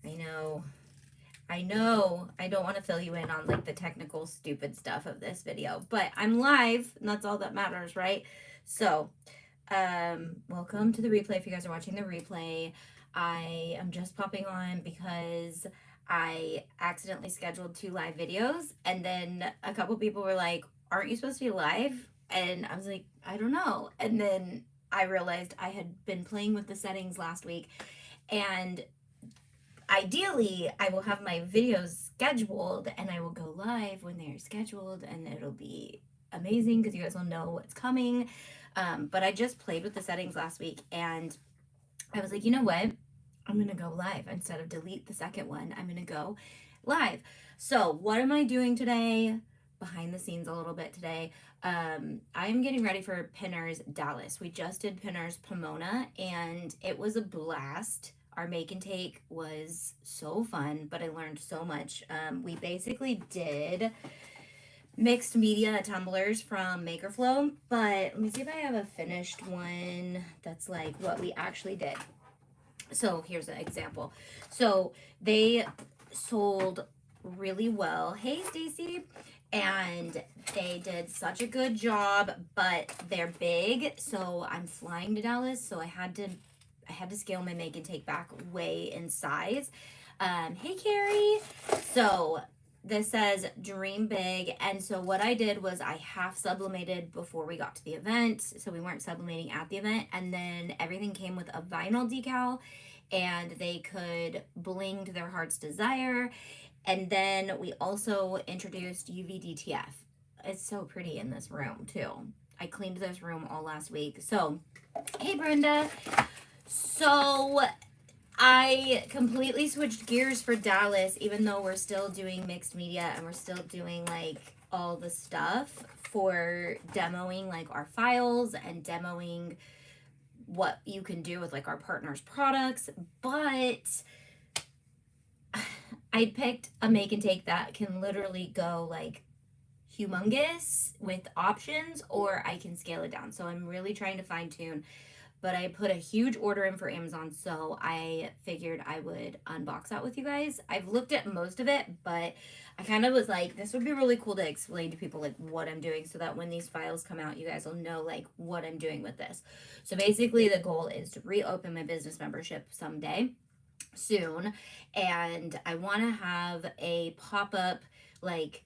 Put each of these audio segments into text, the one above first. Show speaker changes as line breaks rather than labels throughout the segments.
I know. I know I don't want to fill you in on like the technical stupid stuff of this video, but I'm live and that's all that matters, right? So, welcome to the replay. If you guys are watching the replay, I am just popping on because I accidentally scheduled 2 live videos, and then a couple people were like, aren't you supposed to be live? And I was like, I don't know. And then I realized I had been playing with the settings last week, and ideally I will have my videos scheduled and I will go live when they're scheduled, and it'll be amazing because you guys will know what's coming. But I just played with the settings last week and I was like, you know what? I'm gonna go live instead of delete the second one. I'm gonna go live. So what am I doing today? Behind the scenes a little bit today. I'm getting ready for Pinners Dallas. We just did Pinners Pomona and it was a blast. Our make and take was so fun, but I learned so much. We basically did mixed media tumblers from Makerflo, but let me see if I have a finished one that's like what we actually did. So here's an example. So they sold really well. Hey, Stacy. And they did such a good job, but they're big. So I'm flying to Dallas, so I had to scale my make and take back way in size. Hey, Carrie. So this says dream big, and so what I did was I half sublimated before we got to the event, so we weren't sublimating at the event, and then everything came with a vinyl decal and they could bling to their heart's desire. And then we also introduced UV It's so pretty in this room too. I cleaned this room all last week. So hey, Brenda. So I completely switched gears for Dallas, even though we're still doing mixed media and we're still doing like all the stuff for demoing like our files and demoing what you can do with like our partners' products. But I picked a make and take that can literally go like humongous with options, or I can scale it down. So I'm really trying to fine tune, but I put a huge order in for Amazon, so I figured I would unbox that with you guys. I've looked at most of it, but I kind of was like, this would be really cool to explain to people like what I'm doing so that when these files come out, you guys will know like what I'm doing with this. So basically the goal is to reopen my business membership someday soon, and I want to have a pop-up like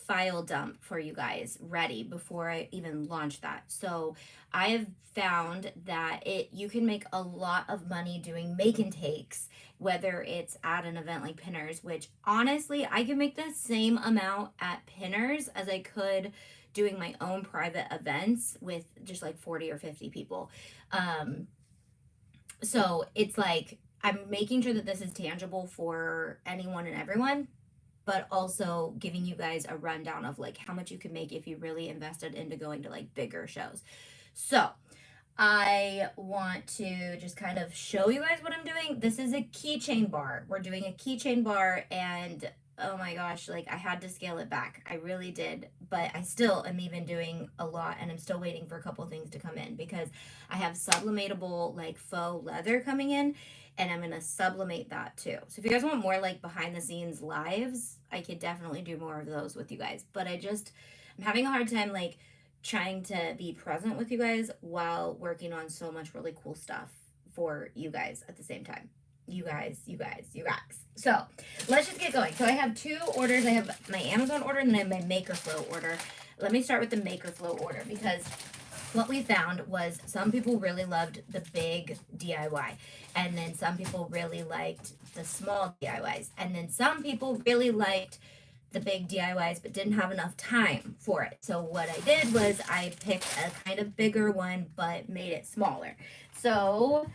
file dump for you guys ready before I even launch that. So I have found that you can make a lot of money doing make and takes, whether it's at an event like Pinners, which honestly I can make the same amount at Pinners as I could doing my own private events with just like 40 or 50 people. So it's like I'm making sure that this is tangible for anyone and everyone, but also giving you guys a rundown of like how much you can make if you really invested into going to like bigger shows. So I want to just kind of show you guys what I'm doing. This is a keychain bar. We're doing a keychain bar, and oh my gosh, like I had to scale it back. I really did, but I still am even doing a lot, and I'm still waiting for a couple things to come in because I have sublimatable like faux leather coming in, and I'm gonna sublimate that too. So if you guys want more like behind the scenes lives, I could definitely do more of those with you guys. But I'm having a hard time like trying to be present with you guys while working on so much really cool stuff for you guys at the same time. You guys. So let's just get going. So I have 2 orders. I have my Amazon order and then I have my Makerflo order. Let me start with the Makerflo order because what we found was some people really loved the big DIY, and then some people really liked the small DIYs, and then some people really liked the big DIYs but didn't have enough time for it. So what I did was I picked a kind of bigger one but made it smaller. So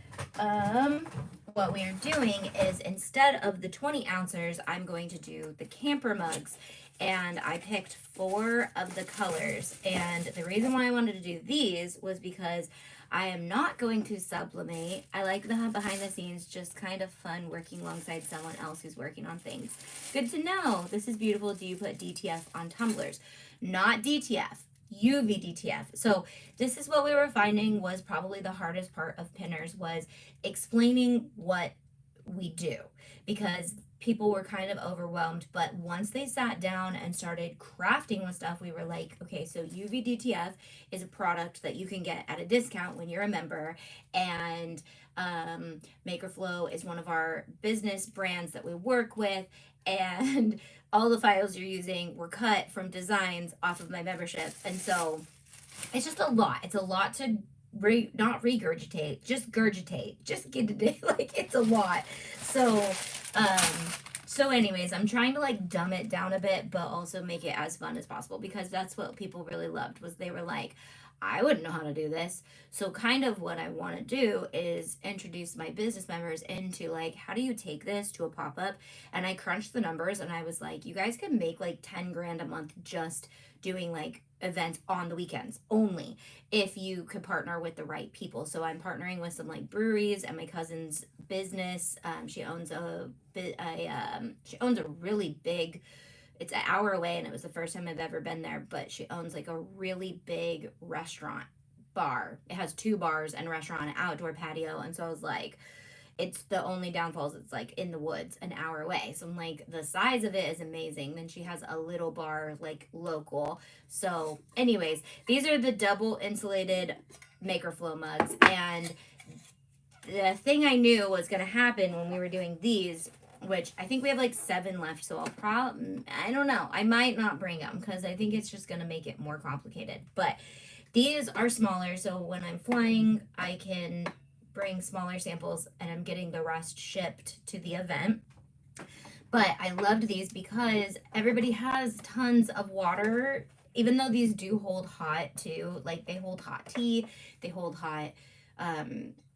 what we are doing is instead of the 20 ounces, I'm going to do the camper mugs. And I picked 4 of the colors. And the reason why I wanted to do these was because I am not going to sublimate. I like the behind the scenes, just kind of fun working alongside someone else who's working on things. Good to know. This is beautiful. Do you put DTF on tumblers? Not DTF. UV. So this is what we were finding was probably the hardest part of Pinners, was explaining what we do, because people were kind of overwhelmed. But once they sat down and started crafting with stuff, we were like, okay, so UVDTF is a product that you can get at a discount when you're a member, and Makerflo is one of our business brands that we work with, and all the files you're using were cut from designs off of my membership. And so it's just a lot. It's a lot to not regurgitate, just gurgitate, just get it. Like, it's a lot. So, anyways, I'm trying to like dumb it down a bit, but also make it as fun as possible, because that's what people really loved, was they were like, I wouldn't know how to do this. So kind of what I want to do is introduce my business members into like, how do you take this to a pop-up? And I crunched the numbers and I was like, you guys can make like 10 grand a month just doing like events on the weekends only, if you could partner with the right people. So I'm partnering with some like breweries, and my cousin's business, she owns a really big, it's an hour away, and it was the first time I've ever been there, but she owns like a really big restaurant bar. It has 2 bars and a restaurant and outdoor patio. And so I was like, it's the only downfall is it's like in the woods an hour away. So I'm like, the size of it is amazing. Then she has a little bar like local. So anyways, these are the double insulated Makerflo mugs. And the thing I knew was going to happen when we were doing these, which I think we have like 7 left. So I don't know. I might not bring them, because I think it's just going to make it more complicated. But these are smaller. So when I'm flying, I can bring smaller samples, and I'm getting the rest shipped to the event. But I loved these because everybody has tons of water, even though these do hold hot too. Like, they hold hot tea, they hold hot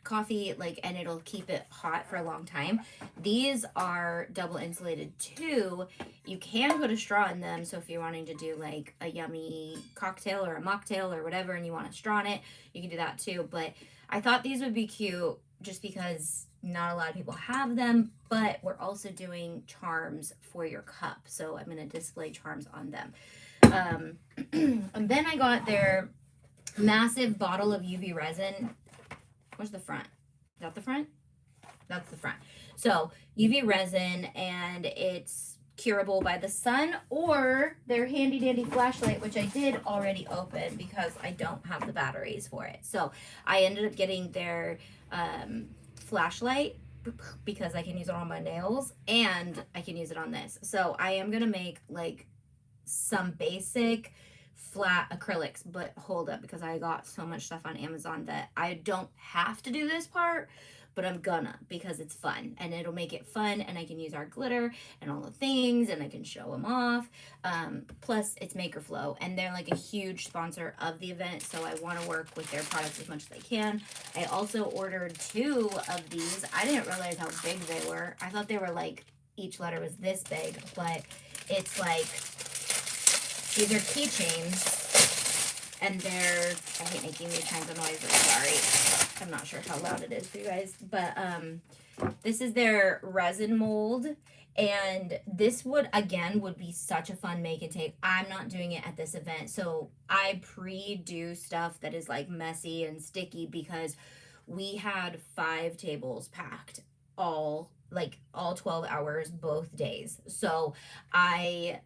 coffee, like, and it'll keep it hot for a long time. These are double insulated too. You can put a straw in them, so if you're wanting to do like a yummy cocktail or a mocktail or whatever, and you want a straw in it, you can do that too. But I thought these would be cute just because not a lot of people have them, but we're also doing charms for your cup, so I'm going to display charms on them. And then I got their massive bottle of UV resin. Where's the front? Is that the front? That's the front. So UV resin, and it's curable by the sun, or their handy dandy flashlight, which I did already open because I don't have the batteries for it. So I ended up getting their flashlight because I can use it on my nails and I can use it on this. So I am gonna make like some basic flat acrylics, but hold up, because I got so much stuff on Amazon that I don't have to do this part, but I'm gonna, because it's fun and it'll make it fun, and I can use our glitter and all the things, and I can show them off. Plus it's Makerflo, and they're like a huge sponsor of the event, so I want to work with their products as much as I can. I also ordered 2 of these. I didn't realize how big they were. I thought they were like, each letter was this big, but it's like, these are keychains, and they're, I hate making these kinds of noises, sorry. I'm not sure how loud it is for you guys, but this is their resin mold, and this would be such a fun make and take. I'm not doing it at this event, so I pre-do stuff that is like messy and sticky, because we had 5 tables packed all 12 hours both days. So I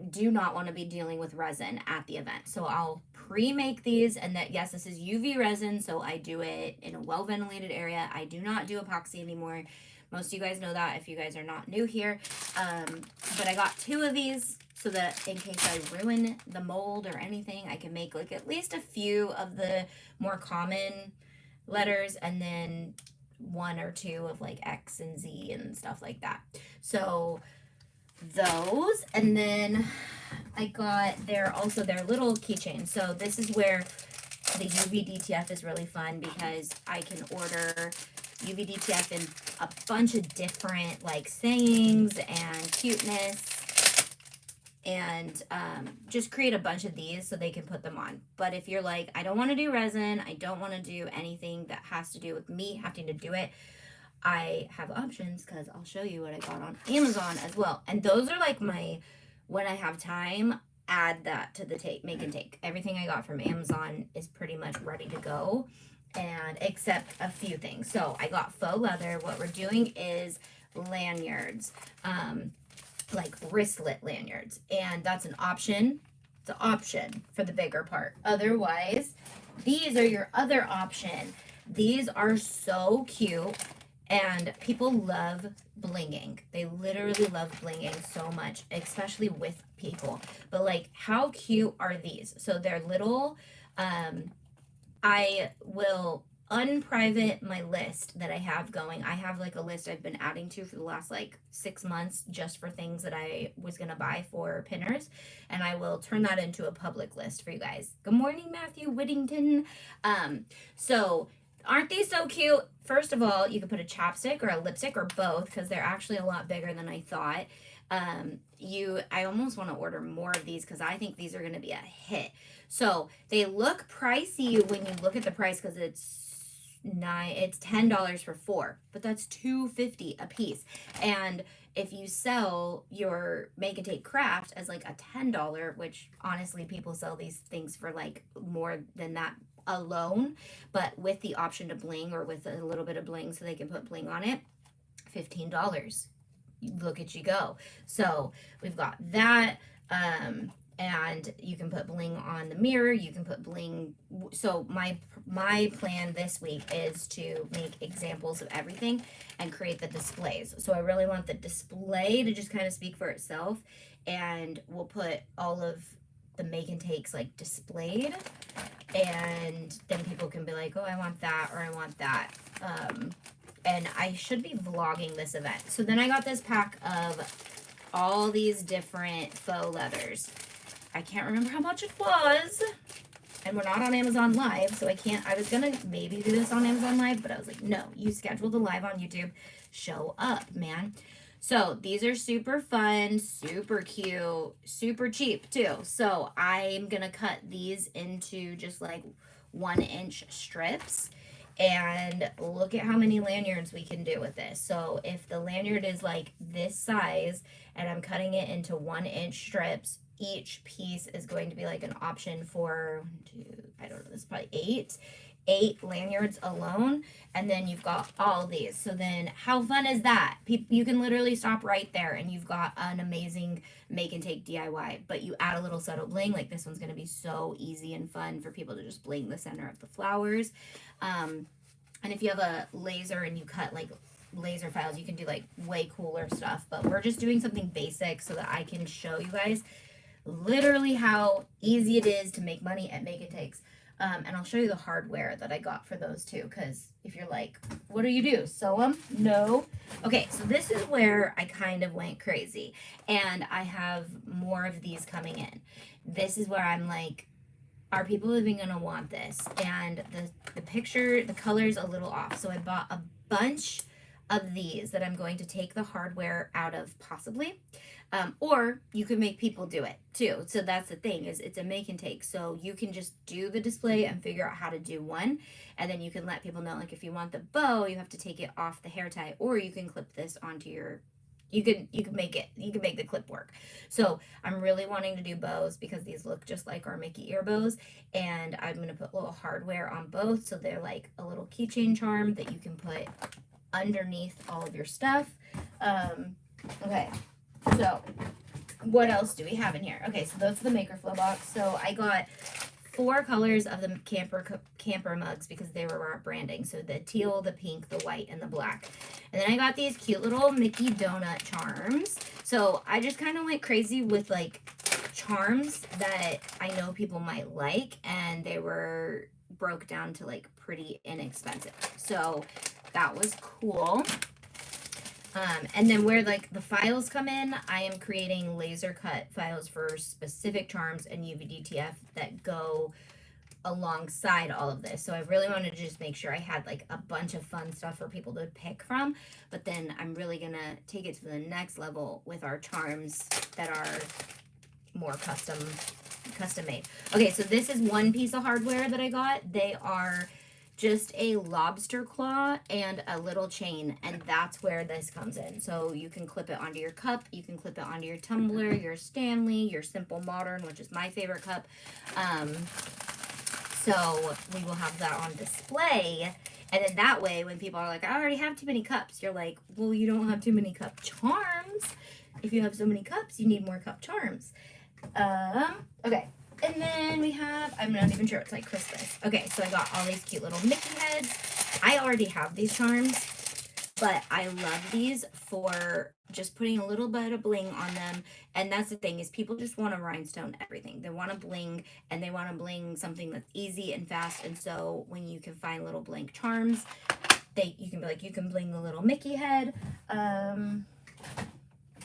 do not want to be dealing with resin at the event. So I'll pre-make these, and that, yes, this is UV resin, so I do it in a well-ventilated area. I do not do epoxy anymore. Most of you guys know that if you guys are not new here. But I got 2 of these so that in case I ruin the mold or anything, I can make like at least a few of the more common letters, and then 1 or 2 of like X and Z and stuff like that. So those, and then I got their little keychain. So this is where the UV DTF is really fun, because I can order UV DTF in a bunch of different like sayings and cuteness, and just create a bunch of these so they can put them on. But if you're like, I don't want to do resin, I don't want to do anything that has to do with me having to do it, I have options, because I'll show you what I got on Amazon as well. And those are like my, when I have time, add that to the make and take. Everything I got from Amazon is pretty much ready to go. and except a few things. So I got faux leather. What we're doing is lanyards, like wristlet lanyards, and that's an option. It's an option for the bigger part. Otherwise, these are your other option. These are so cute, and people love blinging. They literally love blinging so much, especially with people. But like, how cute are these? So they're little. I will unprivate my list that I have going. I have like a list I've been adding to for the last like 6 months just for things that I was gonna buy for pinners, and I will turn that into a public list for you guys. Good morning, Matthew Whittington. So aren't these so cute? First of all, you can put a chapstick or a lipstick or both because they're actually a lot bigger than I thought. I almost want to order more of these because I think these are going to be a hit. So they look pricey when you look at the price because it's $10 for 4, but that's $2.50 a piece. And if you sell your make and take craft as like a $10, which honestly people sell these things for like more than that alone, but with the option to bling or with a little bit of bling so they can put bling on it, $15. Look at you go. So we've got that, and you can put bling on the mirror. You can put bling. So my plan this week is to make examples of everything and create the displays. So I really want the display to just kind of speak for itself, and we'll put all of the make and takes like displayed, and then people can be like, oh, I want that or I want that. And I should be vlogging this event. So then I got this pack of all these different faux leathers. I can't remember how much it was. And we're not on Amazon Live, so I was gonna maybe do this on Amazon Live, but I was like, no, you scheduled a live on YouTube. Show up, man. So these are super fun, super cute, super cheap too. So I'm gonna cut these into just like 1-inch strips. And look at how many lanyards we can do with this. So if the lanyard is like this size and I'm cutting it into 1-inch strips, each piece is going to be like an option for, I don't know, this is probably eight lanyards alone. And then you've got all these. So then how fun is that? You can literally stop right there and you've got an amazing make and take DIY. But you add a little subtle bling, like this one's going to be so easy and fun for people to just bling the center of the flowers. And if you have a laser and you cut like laser files, you can do like way cooler stuff. But we're just doing something basic so that I can show you guys literally how easy it is to make money at make and takes. And I'll show you the hardware that I got for those too, because if you're like, what do you do? Sew them? No. Okay, so this is where I kind of went crazy. And I have more of these coming in. This is where I'm like, are people even gonna want this? And the picture, the color's a little off. So I bought a bunch of these that I'm going to take the hardware out of possibly. Or you can make people do it too. So that's the thing, is it's a make and take. So you can just do the display and figure out how to do one. And then you can let people know, like if you want the bow, you have to take it off the hair tie, or you can clip this onto your, you can make the clip work. So I'm really wanting to do bows because these look just like our Mickey ear bows, and I'm gonna put a little hardware on both, so they're like a little keychain charm that you can put underneath all of your stuff. Okay, so what else do we have in here? Okay, so that's the Makerflo box. So I got 4 colors of the camper mugs because they were our branding. So the teal, the pink, the white, and the black. And then I got these cute little Mickey donut charms. So I just kind of went crazy with like charms that I know people might like, and they were broke down to like pretty inexpensive. So that was cool. And then where like the files come in, I am creating laser cut files for specific charms and UVDTF that go alongside all of this. So I really wanted to just make sure I had like a bunch of fun stuff for people to pick from. But then I'm really gonna take it to the next level with our charms that are more custom made. Okay, so this is one piece of hardware that I got. They are just a lobster claw and a little chain, and that's where this comes in. So you can clip it onto your cup, you can clip it onto your tumbler, your Stanley, your Simple Modern, which is my favorite cup. So we will have that on display. And then that way, when people are like, I already have too many cups, you're like, well, you don't have too many cup charms. If you have so many cups, you need more cup charms. Okay. And then we have, I'm not even sure, it's like Christmas. Okay, so I got all these cute little Mickey heads. I already have these charms, but I love these for just putting a little bit of bling on them. And that's the thing, is people just want to rhinestone everything. They want to bling, and they want to bling something that's easy and fast. And so when you can find little blank charms, you can be like, you can bling the little Mickey head.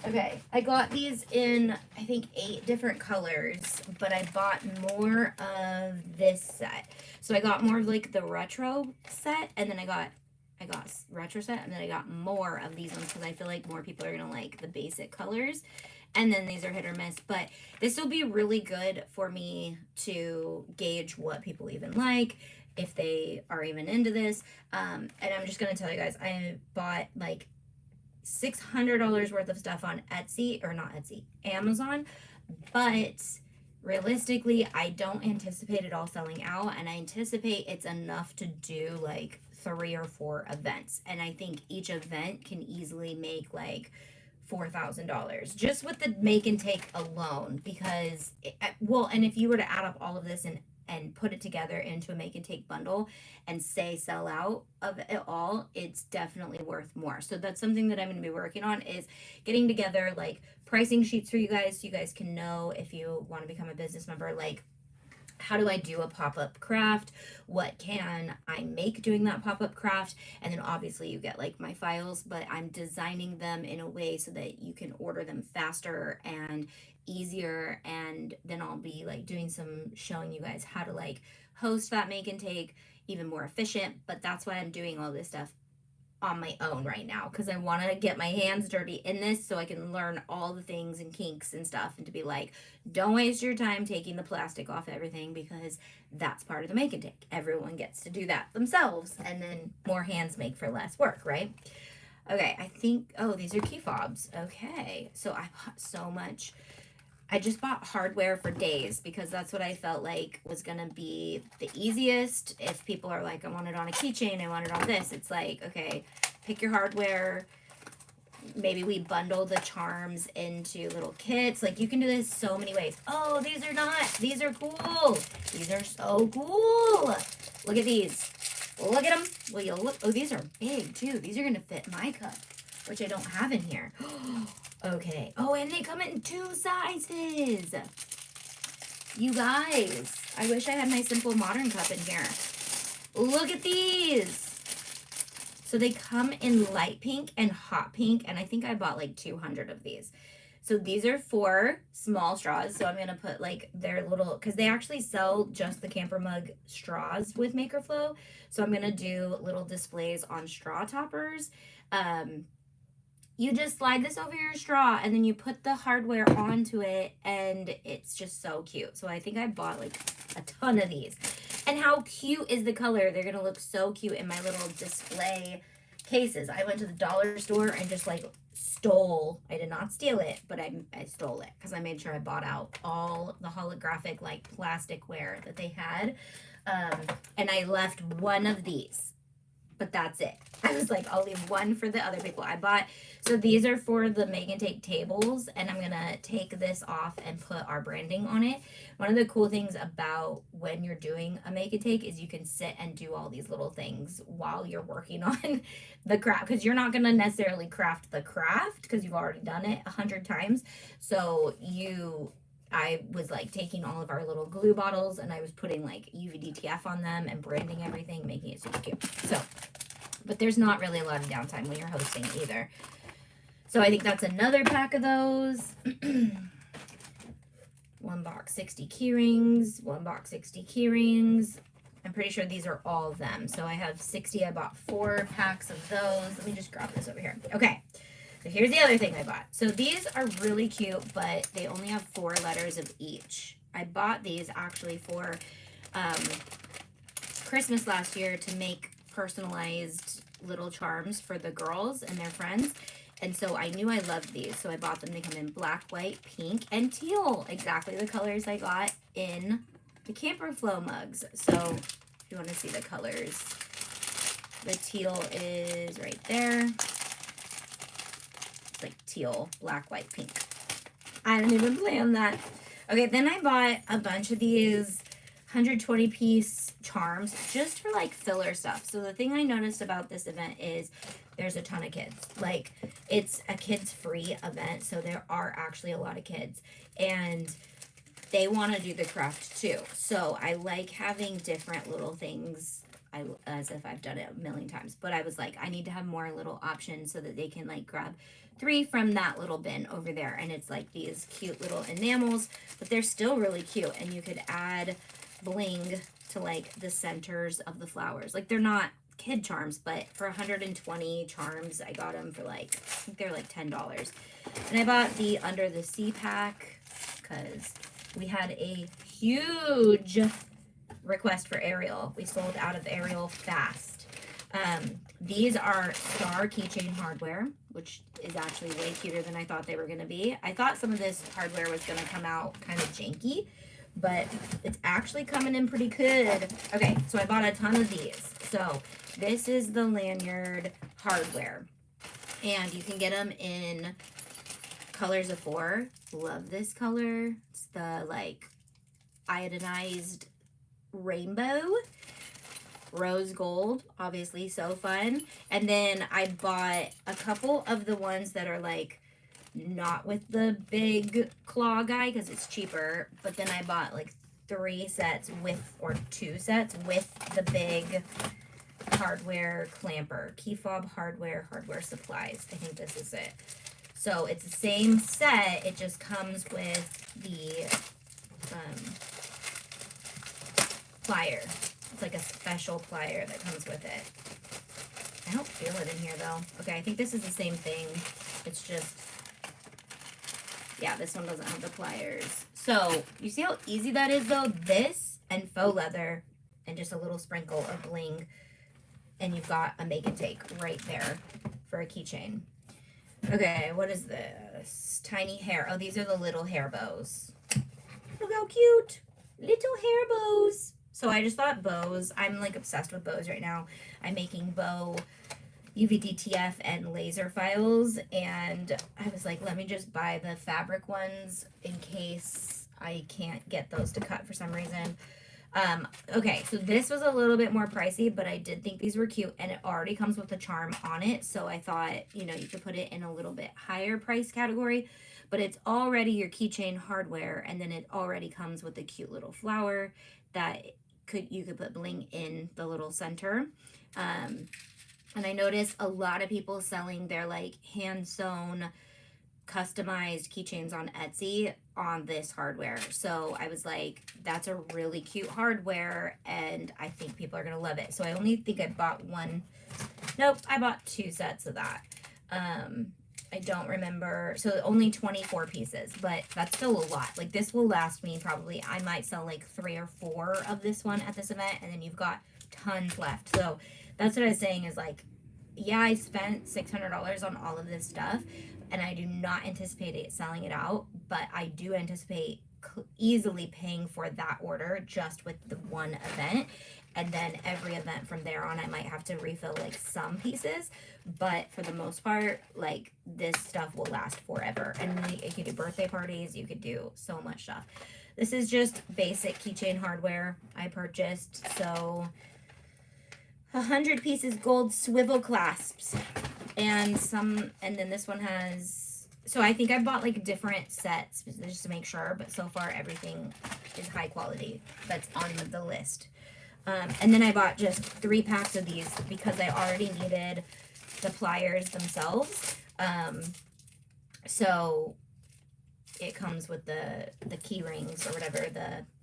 Okay, I got these in, I think, 8 different colors, but I bought more of this set. So I got more of like the retro set, and then I got retro set, and then I got more of these ones because I feel like more people are gonna like the basic colors. And then these are hit or miss, but this will be really good for me to gauge what people even like, if they are even into this. And I'm just gonna tell you guys, I bought like $600 worth of stuff on Etsy, or not Etsy, Amazon, but realistically, I don't anticipate it all selling out, and I anticipate it's enough to do like 3 or 4 events, and I think each event can easily make like $4,000 just with the make and take alone, because and if you were to add up all of this and put it together into a make and take bundle and say sell out of it all, it's definitely worth more. So that's something that I'm going to be working on, is getting together like pricing sheets for you guys, so you guys can know if you want to become a business member, like, how do I do a pop-up craft? What can I make doing that pop-up craft? And then obviously you get like my files, but I'm designing them in a way so that you can order them faster and easier. And then I'll be like doing some showing you guys how to like host that make and take even more efficient. But that's why I'm doing all this stuff on my own right now, because I want to get my hands dirty in this so I can learn all the things and kinks and stuff, and to be like, don't waste your time taking the plastic off everything, because that's part of the make and take. Everyone gets to do that themselves, and then more hands make for less work, right? Okay, I think, oh, these are key fobs. Okay, so I bought so much. I just bought hardware for days because that's what I felt like was going to be the easiest. If people are like, I want it on a keychain, I want it on this, it's like, okay, pick your hardware. Maybe we bundle the charms into little kits. Like, you can do this so many ways. Oh, these are cool. These are so cool. Look at these. Look at them. Well, you'll look. Oh, these are big too. These are going to fit my cup, which I don't have in here. Okay. Oh, and they come in 2 sizes. You guys, I wish I had my simple modern cup in here. Look at these. So they come in light pink and hot pink, and I think I bought like 200 of these. So these are 4 small straws. So I'm going to put like their little, because they actually sell just the camper mug straws with Makerflo. So I'm going to do little displays on straw toppers. You just slide this over your straw, and then you put the hardware onto it, and it's just so cute. So I think I bought like a ton of these. And how cute is the color? They're going to look so cute in my little display cases. I went to the dollar store and just like stole, I did not steal it, but I stole it because I made sure I bought out all the holographic like plasticware that they had. And I left one of these, but that's it. I was like, I'll leave one for the other people. I bought, so these are for the make and take tables, and I'm gonna take this off and put our branding on it. One of the cool things about when you're doing a make and take is you can sit and do all these little things while you're working on the craft, because you're not gonna necessarily craft the craft because you've already done it 100 times. So I was like taking all of our little glue bottles and I was putting like UV DTF on them and branding everything, making it super cute. So, but there's not really a lot of downtime when you're hosting either. So I think that's another pack of those. 1 box 60 key rings, 1 box 60 key rings. I'm pretty sure these are all of them. So I have 60, I bought 4 packs of those. Let me just grab this over here. Okay. So here's the other thing I bought. So these are really cute, but they only have 4 letters of each. I bought these actually for Christmas last year to make personalized little charms for the girls and their friends. And so I knew I loved these. So I bought them. They come in black, white, pink, and teal. Exactly the colors I got in the Makerflo mugs. So if you want to see the colors, the teal is right there. It's like teal, black, white, pink. I didn't even plan that. Okay, then I bought a bunch of these 120 piece charms just for like filler stuff. So the thing I noticed about this event is there's a ton of kids. Like, it's a kids free event, so there are actually a lot of kids, and they want to do the craft too. So I like having different little things, as if I've done it a million times, but I was like, I need to have more little options so that they can like grab 3 from that little bin over there. And it's like these cute little enamels, but they're still really cute, and you could add bling to like the centers of the flowers. Like, they're not kid charms, but for 120 charms, I got them for like, I think they're like $10. And I bought the Under the Sea pack because we had a huge request for Ariel. We sold out of Ariel fast. These are Star keychain hardware, which is actually way cuter than I thought they were going to be. I thought some of this hardware was going to come out kind of janky, but it's actually coming in pretty good. Okay, so I bought a ton of these. So this is the lanyard hardware, and you can get them in colors of 4. Love this color. It's the like iodinized rainbow, rose gold, obviously, so fun. And then I bought a couple of the ones that are like not with the big claw guy because it's cheaper, but then I bought like 3 sets with, or 2 sets with the big hardware clamper, key fob hardware supplies. I think this is it. So it's the same set, it just comes with the plier. It's like a special plier that comes with it. I don't feel it in here though. Okay, I think this is the same thing. It's just, yeah, this one doesn't have the pliers. So you see how easy that is though? This and faux leather and just a little sprinkle of bling, and you've got a make and take right there for a keychain. Okay, what is this? Tiny hair. Oh, these are the little hair bows. Look how cute. Little hair bows. So I just thought bows. I'm like obsessed with bows right now. I'm making bow UVDTF and laser files, and I was like, let me just buy the fabric ones in case I can't get those to cut for some reason. Okay, so this was a little bit more pricey, but I did think these were cute, and it already comes with a charm on it, so I thought, you know, you could put it in a little bit higher price category, but it's already your keychain hardware, and then it already comes with a cute little flower that you could put bling in the little center. And I noticed a lot of people selling their like hand sewn customized keychains on Etsy on this hardware. So I was like, that's a really cute hardware, and I think people are gonna love it. So I only think I bought one. Nope, I bought 2 sets of that. I don't remember. So only 24 pieces, but that's still a lot. Like, this will last me probably, I might sell like 3 or 4 of this one at this event, and then you've got tons left. So that's what I was saying is like, yeah, I spent $600 on all of this stuff, and I do not anticipate selling it out, but I do anticipate easily paying for that order just with the one event, and then every event from there on I might have to refill like some pieces, but for the most part, like, this stuff will last forever. And you could do birthday parties, you could do so much stuff. This is just basic keychain hardware I purchased. So 100 pieces gold swivel clasps, and then this one has, so I think I bought like different sets just to make sure, but so far everything is high quality that's on the list. And then I bought just 3 packs of these because I already needed the pliers themselves. So it comes with the key rings or whatever,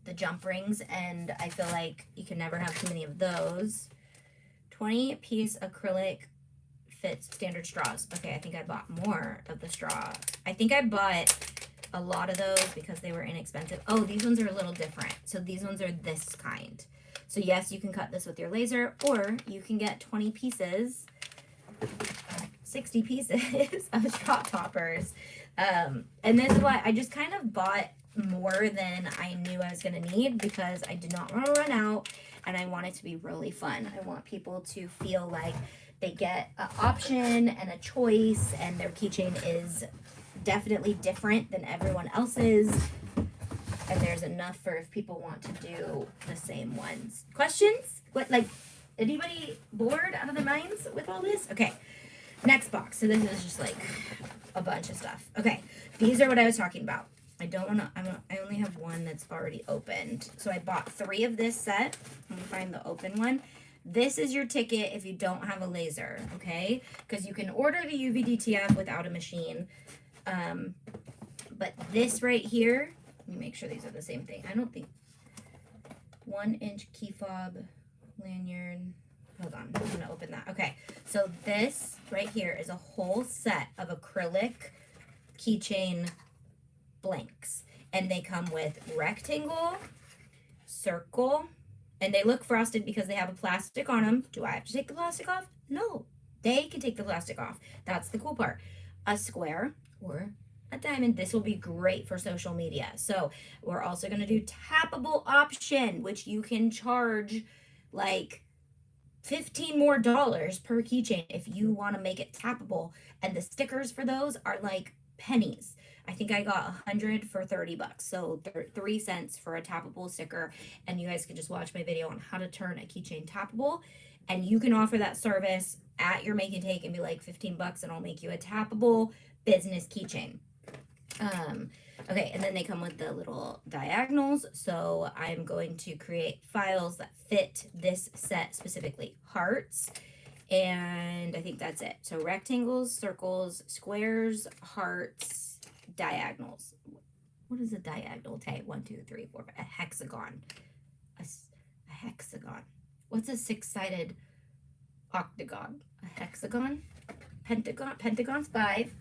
the jump rings, and I feel like you can never have too many of those. 20-piece acrylic fits standard straws. Okay, I think I bought more of the straw. I think I bought a lot of those because they were inexpensive. Oh, these ones are a little different. So these ones are this kind. So yes, you can cut this with your laser, or you can get 20 pieces, 60 pieces of straw toppers. And this is why I just kind of bought more than I knew I was going to need because I did not want to run out and I want it to be really fun. I want people to feel like they get an option and a choice, and their keychain is definitely different than everyone else's. And there's enough for if people want to do the same ones. Questions? What, like, anybody bored out of their minds with all this? Okay, next box. So this is just like a bunch of stuff. Okay, these are what I was talking about. I don't want to, I only have one that's already opened. So I bought 3 of this set. Let me find the open one. This is your ticket if you don't have a laser, okay? Because you can order the UV-DTF without a machine. But this right here, let me make sure these are the same thing. I don't think, 1-inch key fob, lanyard. Hold on, I'm gonna open that. Okay, so this right here is a whole set of acrylic keychain blanks, and they come with rectangle, circle, and they look frosted because they have a plastic on them. Do I have to take the plastic off? No, they can take the plastic off. That's the cool part. A square or a diamond. This will be great for social media. So we're also going to do tappable option, which you can charge like $15 more per keychain if you want to make it tappable. And the stickers for those are like pennies. I think I got 100 for $30, so 3 cents for a tappable sticker. And you guys can just watch my video on how to turn a keychain tappable, and you can offer that service at your make and take and be like $15 and I'll make you a tappable business keychain. Okay, and then they come with the little diagonals, so I'm going to create files that fit this set specifically. Hearts, and I think that's it. So rectangles, circles, squares, hearts, diagonals. What is a diagonal, Tay? 1, 2, 3, 4, 5. A hexagon. A hexagon. What's a 6-sided octagon? A hexagon? Pentagon? Pentagon's 5.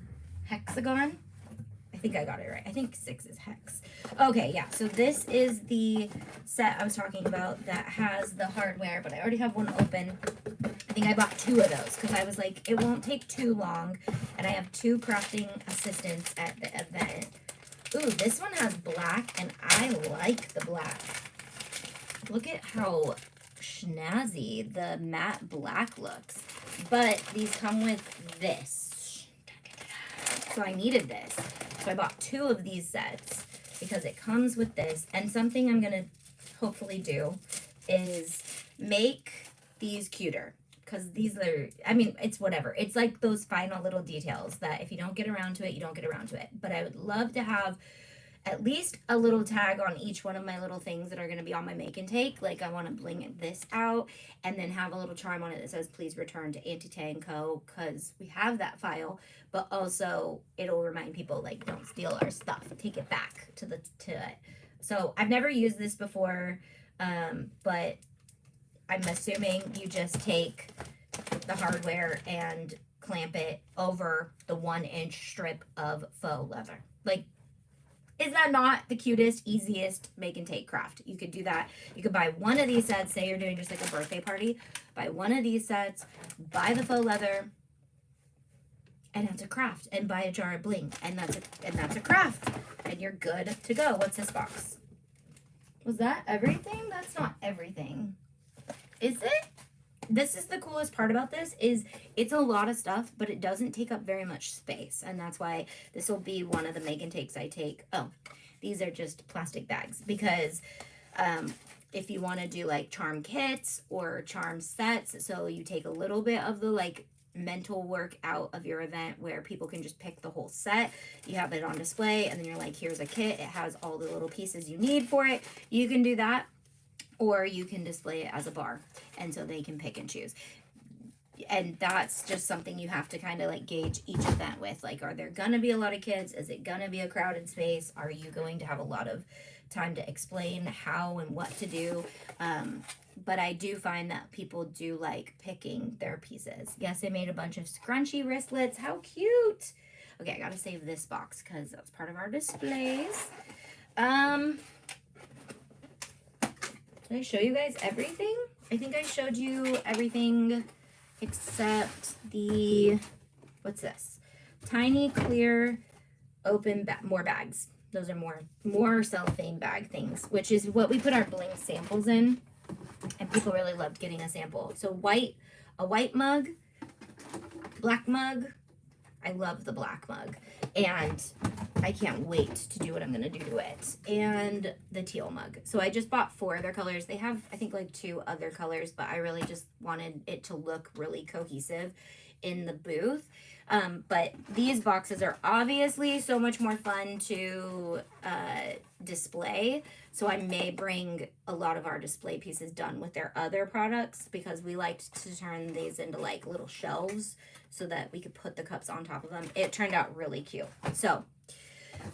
Hexagon? I think I got it right. I think 6 is hex. Okay, yeah. So this is the set I was talking about that has the hardware, but I already have one open. I think I bought 2 of those because I was like, it won't take too long. And I have 2 crafting assistants at the event. Ooh, this one has black, and I like the black. Look at how snazzy the matte black looks. But these come with this. So I needed this. So I bought 2 of these sets because it comes with this. And something I'm going to hopefully do is make these cuter. Because these are, I mean, it's whatever. It's like those final little details that if you don't get around to it, you don't get around to it. But I would love to have at least a little tag on each one of my little things that are going to be on my make and take. Like I want to bling this out and then have a little charm on it that says, please return to Auntie Tay & Co. Because we have that file, but also it'll remind people like, don't steal our stuff. Take it back to it. So I've never used this before, but I'm assuming you just take the hardware and clamp it over the 1-inch strip of faux leather. Like, is that not the cutest, easiest make and take craft? You could do that. You could buy one of these sets, say you're doing just like a birthday party, buy one of these sets, buy the faux leather, and that's a craft. And buy a jar of bling, and that's a craft. And you're good to go. What's this box? Was that everything? That's not everything. Is it? This is the coolest part about this is it's a lot of stuff, but it doesn't take up very much space. And that's why this will be one of the make and takes I take. Oh, these are just plastic bags because if you want to do like charm kits or charm sets, so you take a little bit of the like mental work out of your event where people can just pick the whole set. You have it on display and then you're like, here's a kit. It has all the little pieces you need for it. You can do that. Or you can display it as a bar, and so they can pick and choose. And that's just something you have to kind of like gauge each event with. Like, are there gonna be a lot of kids? Is it gonna be a crowded space? Are you going to have a lot of time to explain how and what to do? But I do find that people do like picking their pieces. Yes, I made a bunch of scrunchy wristlets. How cute! Okay, I gotta save this box because that's part of our displays. Did I show you guys everything? I think I showed you everything except the, what's this? Tiny, clear, open, more bags. Those are more cellophane bag things, which is what we put our bling samples in, and people really loved getting a sample. So a white mug, black mug. I love the black mug, and I can't wait to do what I'm gonna do to it. And the teal mug. So I just bought 4 of their colors. They have, I think, like 2 other colors, but I really just wanted it to look really cohesive in the booth. But these boxes are obviously so much more fun to display. So I may bring a lot of our display pieces done with their other products, because we liked to turn these into like little shelves so that we could put the cups on top of them. It turned out really cute. So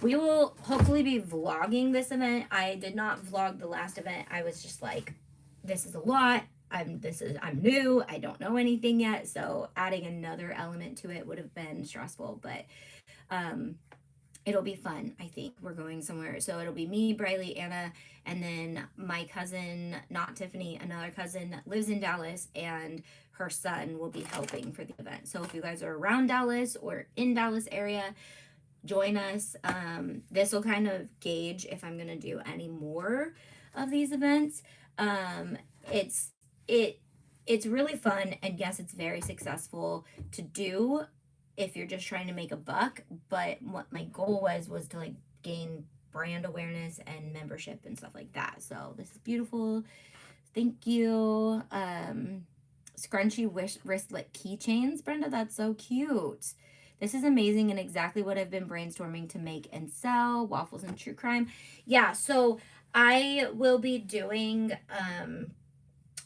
we will hopefully be vlogging this event. I did not vlog the last event. I was just like, this is a lot. I'm new. I don't know anything yet. So adding another element to it would have been stressful, but it'll be fun. I think we're going somewhere. So it'll be me, Briley, Anna, and then my cousin, not Tiffany, another cousin that lives in Dallas, and her son will be helping for the event. So if you guys are around Dallas or in Dallas area, join us. This will kind of gauge if I'm gonna do any more of these events. It's really fun, and yes, it's very successful to do if you're just trying to make a buck. But what my goal was to like gain brand awareness and membership and stuff like that. So this is beautiful. Thank you. Scrunchy wristlet keychains, Brenda. That's so cute. This is amazing and exactly what I've been brainstorming to make and sell. Waffles and true crime. Yeah, so I will be doing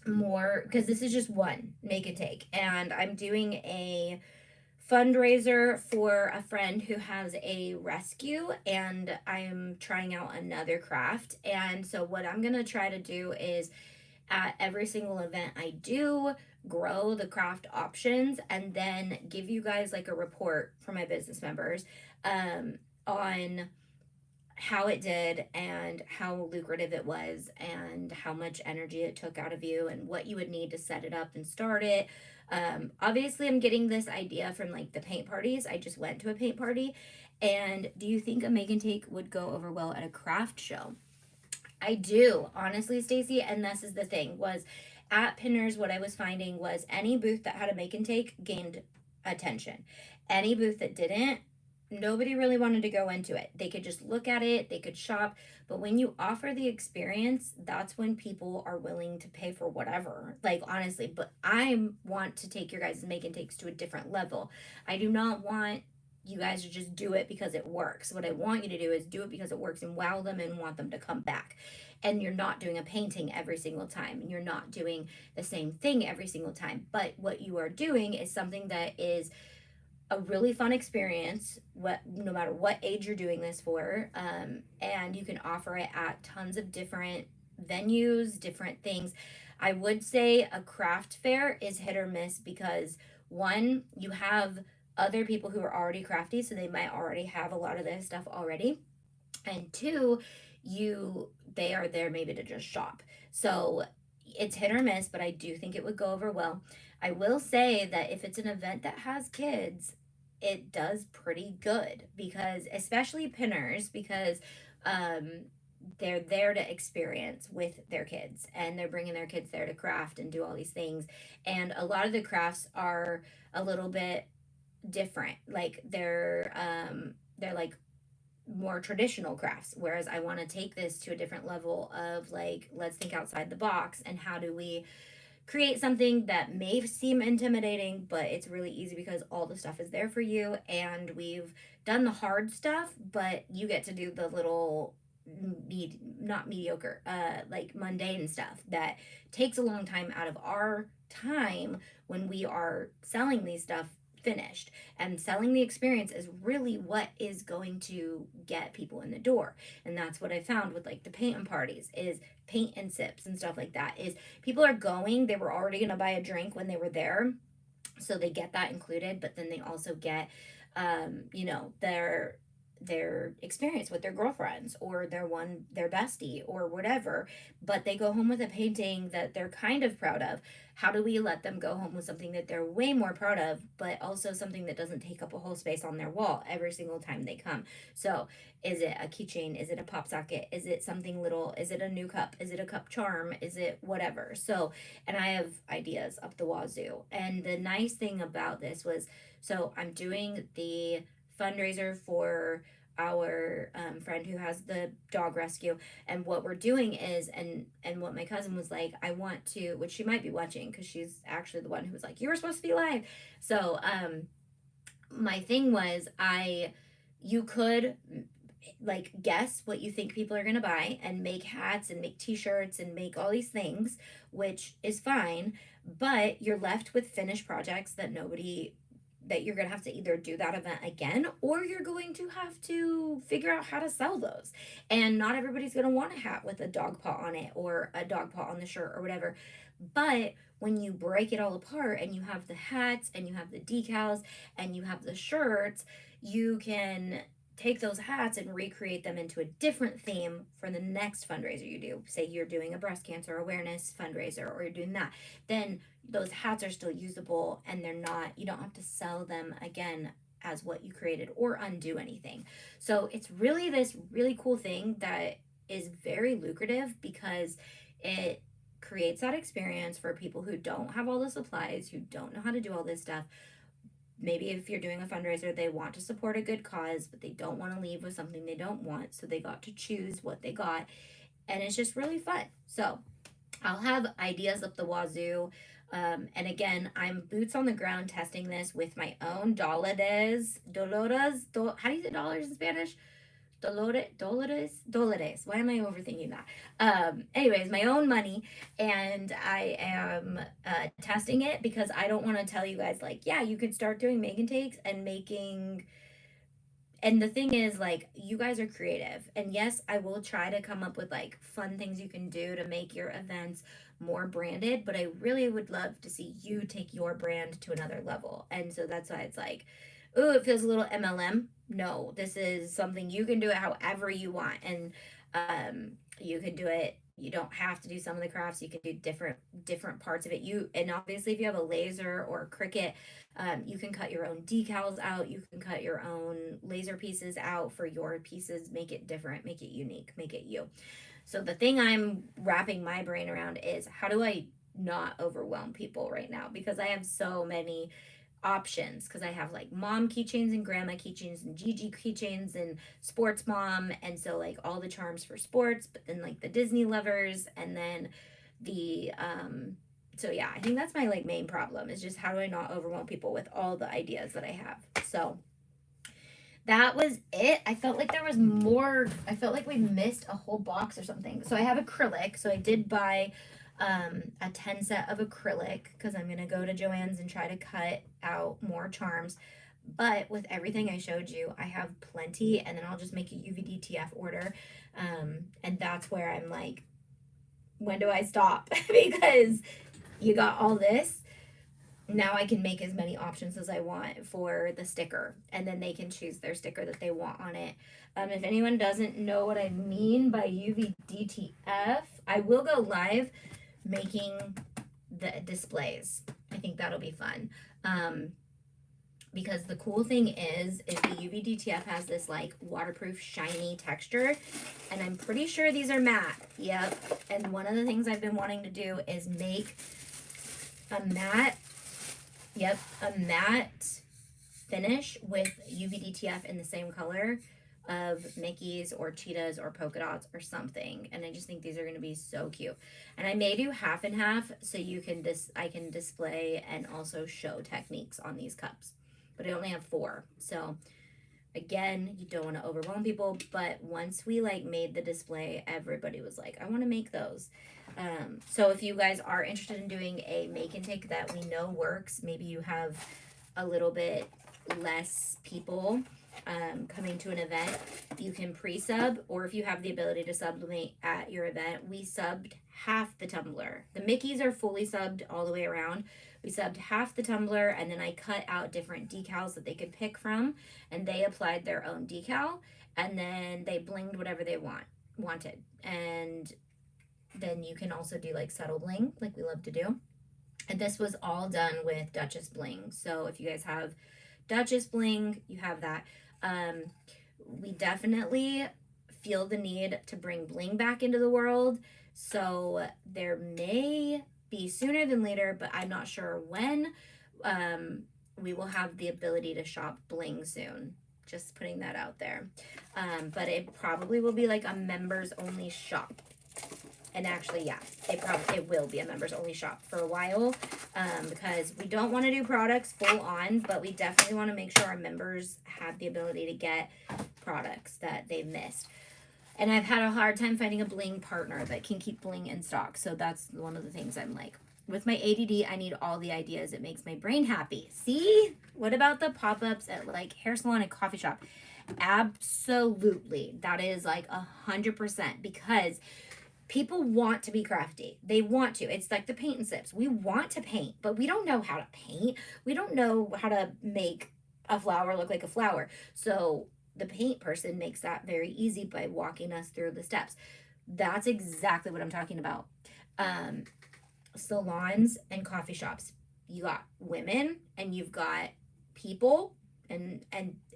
more, because this is just one make and take, and I'm doing a fundraiser for a friend who has a rescue, and I'm trying out another craft. And so what I'm gonna try to do is at every single event I do, grow the craft options, and then give you guys like a report for my business members on how it did and how lucrative it was and how much energy it took out of you and what you would need to set it up and start it. Obviously I'm getting this idea from like the paint parties. I just went to a paint party. And do you think a make and take would go over well at a craft show? I do, honestly, Stacy. And this is the thing, was at Pinners, what I was finding was any booth that had a make and take gained attention. Any booth that didn't, nobody really wanted to go into it. They could just look at it, they could shop. But when you offer the experience, that's when people are willing to pay for whatever. Like, honestly, but I want to take your guys' make and takes to a different level. I do not want you guys to just do it because it works. What I want you to do is do it because it works and wow them and want them to come back. And you're not doing a painting every single time, and you're not doing the same thing every single time. But what you are doing is something that is a really fun experience, no matter what age you're doing this for, and you can offer it at tons of different venues, different things. I would say a craft fair is hit or miss, because one, you have other people who are already crafty, so they might already have a lot of this stuff already, and two, they are there maybe to just shop. So it's hit or miss, but I do think it would go over well. I will say that if it's an event that has kids, it does pretty good, because especially Pinners, because they're there to experience with their kids, and they're bringing their kids there to craft and do all these things. And a lot of the crafts are a little bit different, like they're like more traditional crafts, whereas I want to take this to a different level of like, let's think outside the box, and how do we create something that may seem intimidating, but it's really easy because all the stuff is there for you, and we've done the hard stuff, but you get to do the little not mediocre, like mundane stuff that takes a long time out of our time when we are selling these stuff finished. And selling the experience is really what is going to get people in the door. And that's what I found with like the paint and parties, is paint and sips and stuff like that, is people are going, they were already going to buy a drink when they were there, so they get that included, but then they also get their experience with their girlfriends or their bestie or whatever, but they go home with a painting that they're kind of proud of. How do we let them go home with something that they're way more proud of, but also something that doesn't take up a whole space on their wall every single time they come? So is it a keychain? Is it a pop socket? Is it something little? Is it a new cup? Is it a cup charm? Is it whatever? So, and I have ideas up the wazoo. And the nice thing about this was, so I'm doing the fundraiser for our friend who has the dog rescue, and what we're doing is, and what my cousin was like, I want to, which she might be watching because she's actually the one who was like, you were supposed to be live. So my thing was, you could like guess what you think people are going to buy and make hats and make t-shirts and make all these things, which is fine, but you're left with finished projects that you're going to have to either do that event again, or you're going to have to figure out how to sell those. And not everybody's going to want a hat with a dog paw on it or a dog paw on the shirt or whatever. But when you break it all apart and you have the hats and you have the decals and you have the shirts, you can take those hats and recreate them into a different theme for the next fundraiser you do. Say you're doing a breast cancer awareness fundraiser, or you're doing that, then those hats are still usable and you don't have to sell them again as what you created or undo anything. So it's really this really cool thing that is very lucrative because it creates that experience for people who don't have all the supplies, who don't know how to do all this stuff. Maybe if you're doing a fundraiser, they want to support a good cause, but they don't want to leave with something they don't want. So they got to choose what they got. And it's just really fun. So I'll have ideas up the wazoo. And again, I'm boots on the ground testing this with my own Dolores. How do you say dollars in Spanish? Dolores. Why am I overthinking that? Anyways, my own money, and I am testing it because I don't want to tell you guys like, yeah, you could start doing make and takes and making. And the thing is, like, you guys are creative, and yes, I will try to come up with like fun things you can do to make your events more branded, but I really would love to see you take your brand to another level. And so that's why it's like, ooh, it feels a little MLM. No, this is something you can do it however you want. And you can do it, you don't have to do some of the crafts, you can do different parts of it. And obviously if you have a laser or a Cricut, you can cut your own decals out, you can cut your own laser pieces out for your pieces, make it different, make it unique, make it you. So the thing I'm wrapping my brain around is, how do I not overwhelm people right now? Because I have so many options, because I have like mom keychains and grandma keychains and Gigi keychains and sports mom, and so like all the charms for sports, but then like the Disney lovers, and then the so yeah, I think that's my like main problem, is just how do I not overwhelm people with all the ideas that I have. So that was it. I felt like there was more. I felt like we missed a whole box or something. So I have acrylic. So I did buy a 10 set of acrylic because I'm going to go to Joann's and try to cut out more charms. But with everything I showed you, I have plenty, and then I'll just make a UVDTF order. And that's where I'm like, when do I stop? Because you got all this. Now I can make as many options as I want for the sticker, and then they can choose their sticker that they want on it. If anyone doesn't know what I mean by UVDTF, I will go live making the displays. I think that'll be fun. Because the cool thing is the UVDTF has this like waterproof shiny texture, and I'm pretty sure these are matte. Yep. And one of the things I've been wanting to do is make a matte finish with UVDTF in the same color of Mickey's or cheetahs or polka dots or something. And I just think these are going to be so cute. And I may do half and half so I can display and also show techniques on these cups. But I only have 4. So again, you don't want to overwhelm people, but once we like made the display, everybody was like, I want to make those. So if you guys are interested in doing a make and take that we know works, maybe you have a little bit less people coming to an event, you can pre-sub, or if you have the ability to sublimate at your event, we subbed half the tumbler. The Mickeys are fully subbed all the way around, We subbed half the tumbler, and then I cut out different decals that they could pick from, and they applied their own decal, and then they blinged whatever they wanted. And then you can also do like subtle bling, like we love to do. And this was all done with Duchess Bling. So if you guys have Duchess Bling, you have that. We definitely feel the need to bring bling back into the world. So there may be sooner than later, but I'm not sure when. We will have the ability to shop bling soon. Just putting that out there. But it probably will be like a members only shop. And actually, yeah, it will be a members only shop for a while, because we don't want to do products full on, but we definitely want to make sure our members have the ability to get products that they've missed. And I've had a hard time finding a bling partner that can keep bling in stock. So that's one of the things I'm like, with my ADD, I need all the ideas. It makes my brain happy. See? What about the pop-ups at like hair salon and coffee shop? Absolutely. That is like 100%, because people want to be crafty. They want to. It's like the paint and sips. We want to paint, but we don't know how to paint. We don't know how to make a flower look like a flower. So the paint person makes that very easy by walking us through the steps. That's exactly what I'm talking about. Salons and coffee shops. You got women and you've got people, and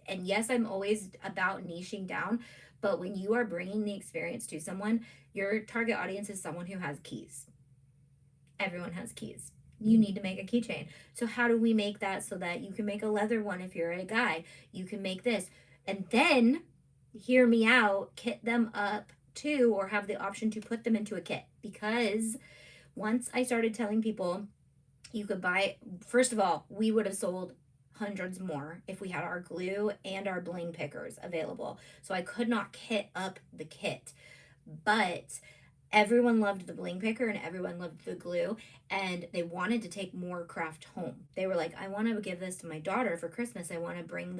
yes, I'm always about niching down, but when you are bringing the experience to someone, your target audience is someone who has keys. Everyone has keys. You need to make a keychain. So how do we make that so that you can make a leather one if you're a guy? You can make this. And then, hear me out, kit them up too, or have the option to put them into a kit. Because once I started telling people you could buy, first of all, we would have sold hundreds more if we had our glue and our bling pickers available. So I could not kit up the kit, but everyone loved the bling picker and everyone loved the glue, and they wanted to take more craft home. They were like, I want to give this to my daughter for Christmas. I want to bring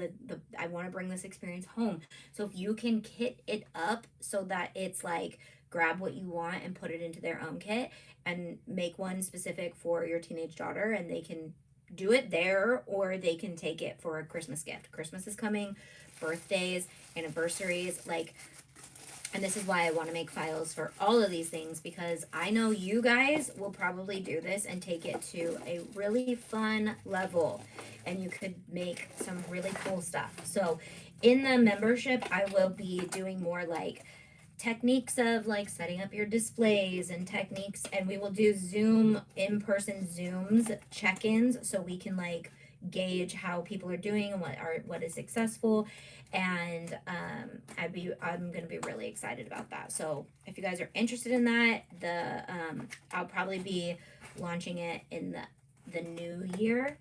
I want to bring this experience home. So if you can kit it up so that it's like, grab what you want and put it into their own kit, and make one specific for your teenage daughter, and they can do it there, or they can take it for a Christmas gift. Christmas is coming, birthdays, anniversaries, like, and this is why I want to make files for all of these things, because I know you guys will probably do this and take it to a really fun level, and you could make some really cool stuff. So in the membership, I will be doing more like techniques of like setting up your displays and techniques, and we will do Zoom, in-person Zooms, check-ins, so we can like gauge how people are doing and what is successful. And I'm gonna be really excited about that. So if you guys are interested in that, I'll probably be launching it in the new year,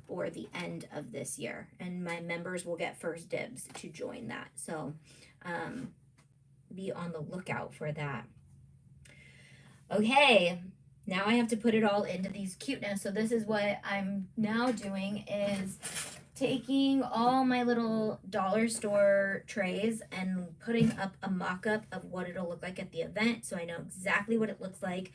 or the end of this year, and my members will get first dibs to join that. So be on the lookout for that. Okay, now I have to put it all into these cuteness. So this is what I'm now doing, is taking all my little dollar store trays and putting up a mock-up of what it'll look like at the event, so I know exactly what it looks like.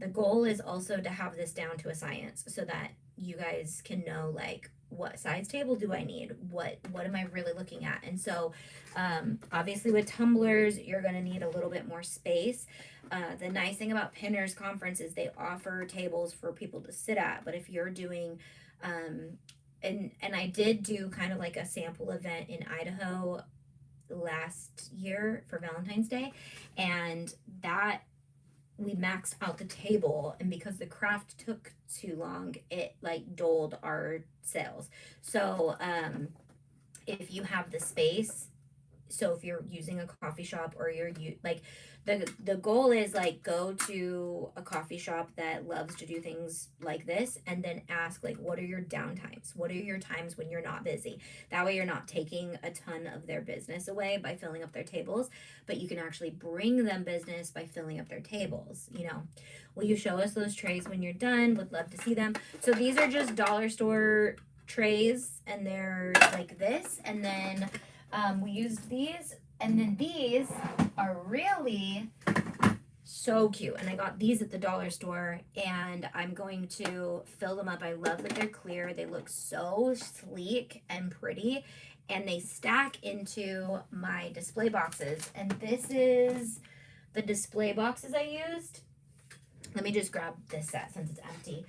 The goal is also to have this down to a science, so that you guys can know like, what size table do I need? What am I really looking at? And so obviously with tumblers, you're going to need a little bit more space. The nice thing about Pinners Conference is they offer tables for people to sit at. But if you're doing, and I did do kind of like a sample event in Idaho last year for Valentine's Day, and that we maxed out the table, and because the craft took too long, it like doled our sales. So if you have the space, so if you're using a coffee shop, or you're like, the goal is like, go to a coffee shop that loves to do things like this, and then ask like, what are your downtimes? What are your times when you're not busy? That way you're not taking a ton of their business away by filling up their tables, but you can actually bring them business by filling up their tables. You know, will you show us those trays when you're done? Would love to see them. So these are just dollar store trays, and they're like this, and then we used these, and then these are really So cute. And I got these at the dollar store, and I'm going to fill them up. I love that they're clear. They look so sleek and pretty, and they stack into my display boxes. And this is the display boxes I used. Let me just grab this set since it's empty.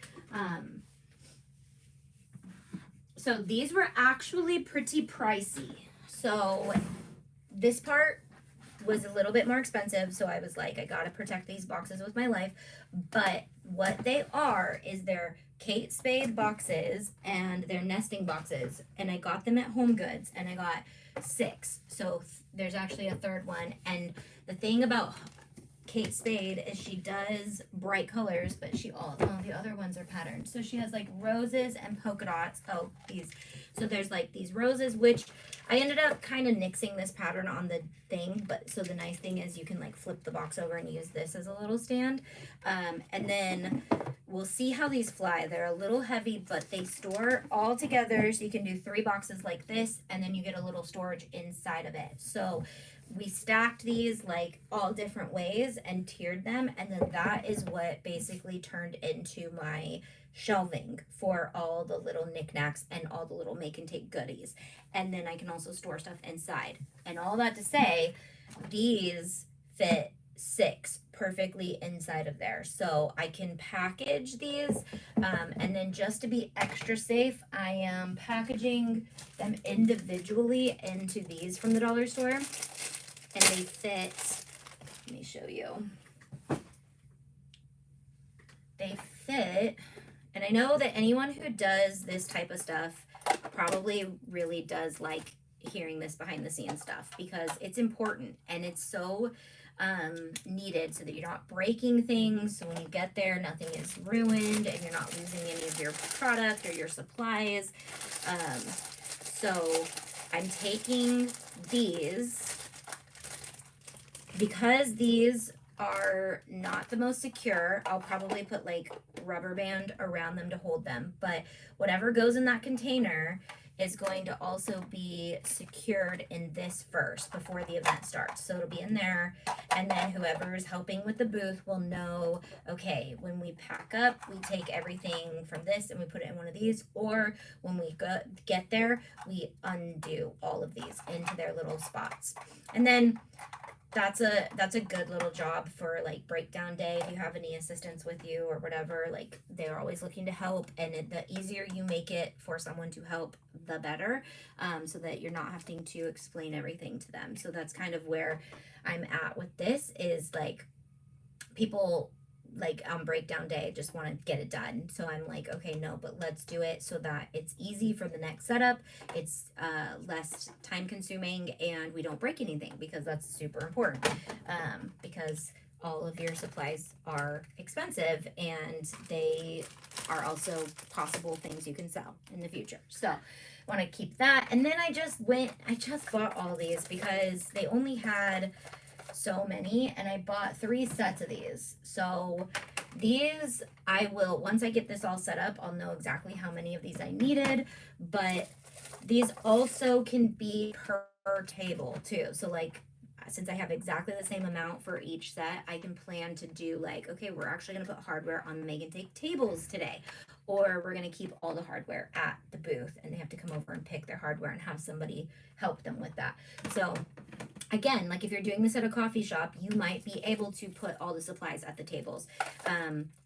So these were actually pretty pricey. So this part was a little bit more expensive, so I was like, I gotta protect these boxes with my life. But what they are is they're Kate Spade boxes, and they're nesting boxes, and I got them at Home Goods, and I got 6. So there's actually a third one. And the thing about Kate Spade is she does bright colors, but the other ones are patterned. So she has like roses and polka dots. Oh, these. So there's like these roses, which I ended up kind of nixing this pattern on the thing. But so the nice thing is you can like flip the box over and use this as a little stand. And then we'll see how these fly. They're a little heavy, but they store all together. So you can do 3 boxes like this, and then you get a little storage inside of it. So we stacked these like all different ways and tiered them, and then that is what basically turned into my shelving for all the little knickknacks and all the little make and take goodies. And then I can also store stuff inside. And all that to say, these fit 6 perfectly inside of there. So I can package these, and then just to be extra safe, I am packaging them individually into these from the dollar store. And they fit, let me show you. They fit, and I know that anyone who does this type of stuff probably really does like hearing this behind the scenes stuff, because it's important and it's so needed, so that you're not breaking things, so when you get there nothing is ruined and you're not losing any of your product or your supplies. So I'm taking these, because these are not the most secure. I'll probably put like rubber band around them to hold them, but whatever goes in that container is going to also be secured in this first before the event starts. So it'll be in there, and then whoever is helping with the booth will know, okay, when we pack up, we take everything from this and we put it in one of these, or when we get there, we undo all of these into their little spots. And then that's a good little job for like breakdown day. If you have any assistants with you or whatever, like they're always looking to help, and the easier you make it for someone to help, the better, so that you're not having to explain everything to them. So that's kind of where I'm at with this, is like people like on breakdown day just want to get it done. So I'm like, okay, no, but let's do it so that it's easy for the next setup. It's less time consuming, and we don't break anything, because that's super important, because all of your supplies are expensive, and they are also possible things you can sell in the future. So want to keep that. And then I just bought all these because they only had so many, and I bought 3 sets of these. So these I will, once I get this all set up, I'll know exactly how many of these I needed, but these also can be per table too. So like, since I have exactly the same amount for each set, I can plan to do like, okay, we're actually going to put hardware on the make and take tables today, or we're going to keep all the hardware at the booth and they have to come over and pick their hardware and have somebody help them with that. So again, like if you're doing this at a coffee shop, you might be able to put all the supplies at the tables,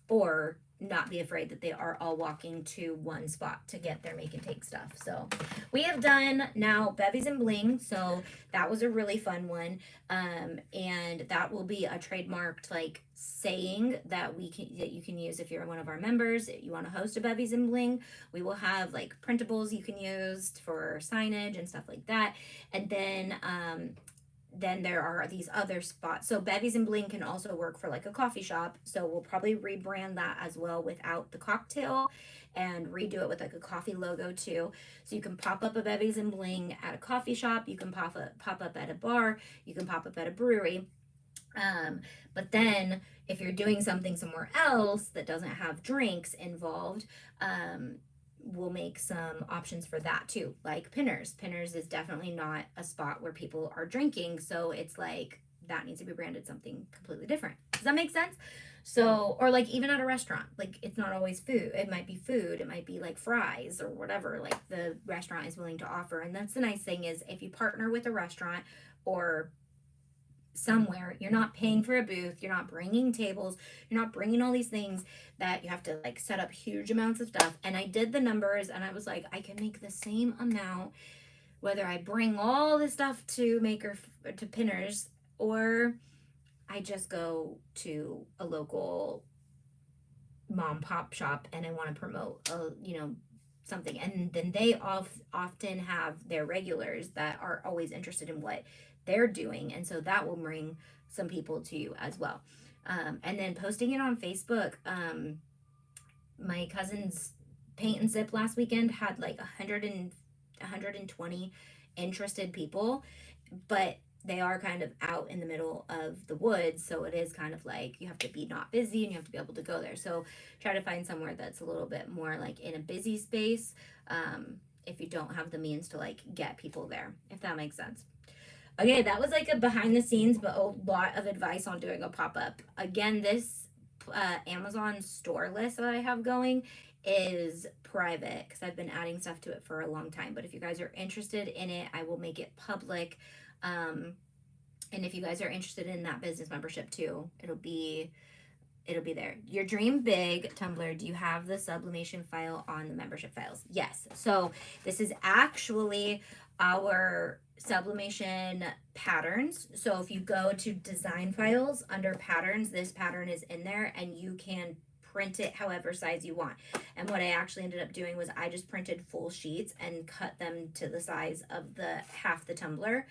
or not be afraid that they are all walking to one spot to get their make and take stuff. So we have done now Bevies and Bling, so that was a really fun one, and that will be a trademarked like saying that you can use if you're one of our members. If you want to host a Bevies and Bling, we will have like printables you can use for signage and stuff like that. And then there are these other spots. So Bevies and Bling can also work for like a coffee shop. So we'll probably rebrand that as well without the cocktail, and redo it with like a coffee logo too. So you can pop up a Bevies and Bling at a coffee shop. You can pop up at a bar. You can pop up at a brewery. But then if you're doing something somewhere else that doesn't have drinks involved, we'll make some options for that too, like Pinners. Pinners is definitely not a spot where people are drinking, so it's like that needs to be branded something completely different. Does that make sense? So, or like even at a restaurant, like it's not always food. It might be food. It might be like fries or whatever, like the restaurant is willing to offer. And that's the nice thing is if you partner with a restaurant or somewhere, you're not paying for a booth, you're not bringing tables, you're not bringing all these things that you have to like set up huge amounts of stuff. And I did the numbers and I was like, I can make the same amount whether I bring all this stuff to pinners or I just go to a local mom pop shop and I want to promote something, and then they often have their regulars that are always interested in what they're doing, and so that will bring some people to you as well. And then posting it on Facebook. My cousin's paint and sip last weekend had like 120 interested people, but they are kind of out in the middle of the woods, so it is kind of like you have to be not busy and you have to be able to go there. So try to find somewhere that's a little bit more like in a busy space, if you don't have the means to like get people there, if that makes sense. Okay, that was like a behind the scenes but a lot of advice on doing a pop-up. Again, this Amazon store list that I have going is private because I've been adding stuff to it for a long time, but if you guys are interested in it, I will make it public. And if you guys are interested in that business membership too, it'll be there. Your Dream Big Tumblr, do you have the sublimation file on the membership files? Yes. So this is actually our sublimation patterns. So if you go to design files under patterns, this pattern is in there and you can print it however size you want. And what I actually ended up doing was I just printed full sheets and cut them to the size of the half the tumbler.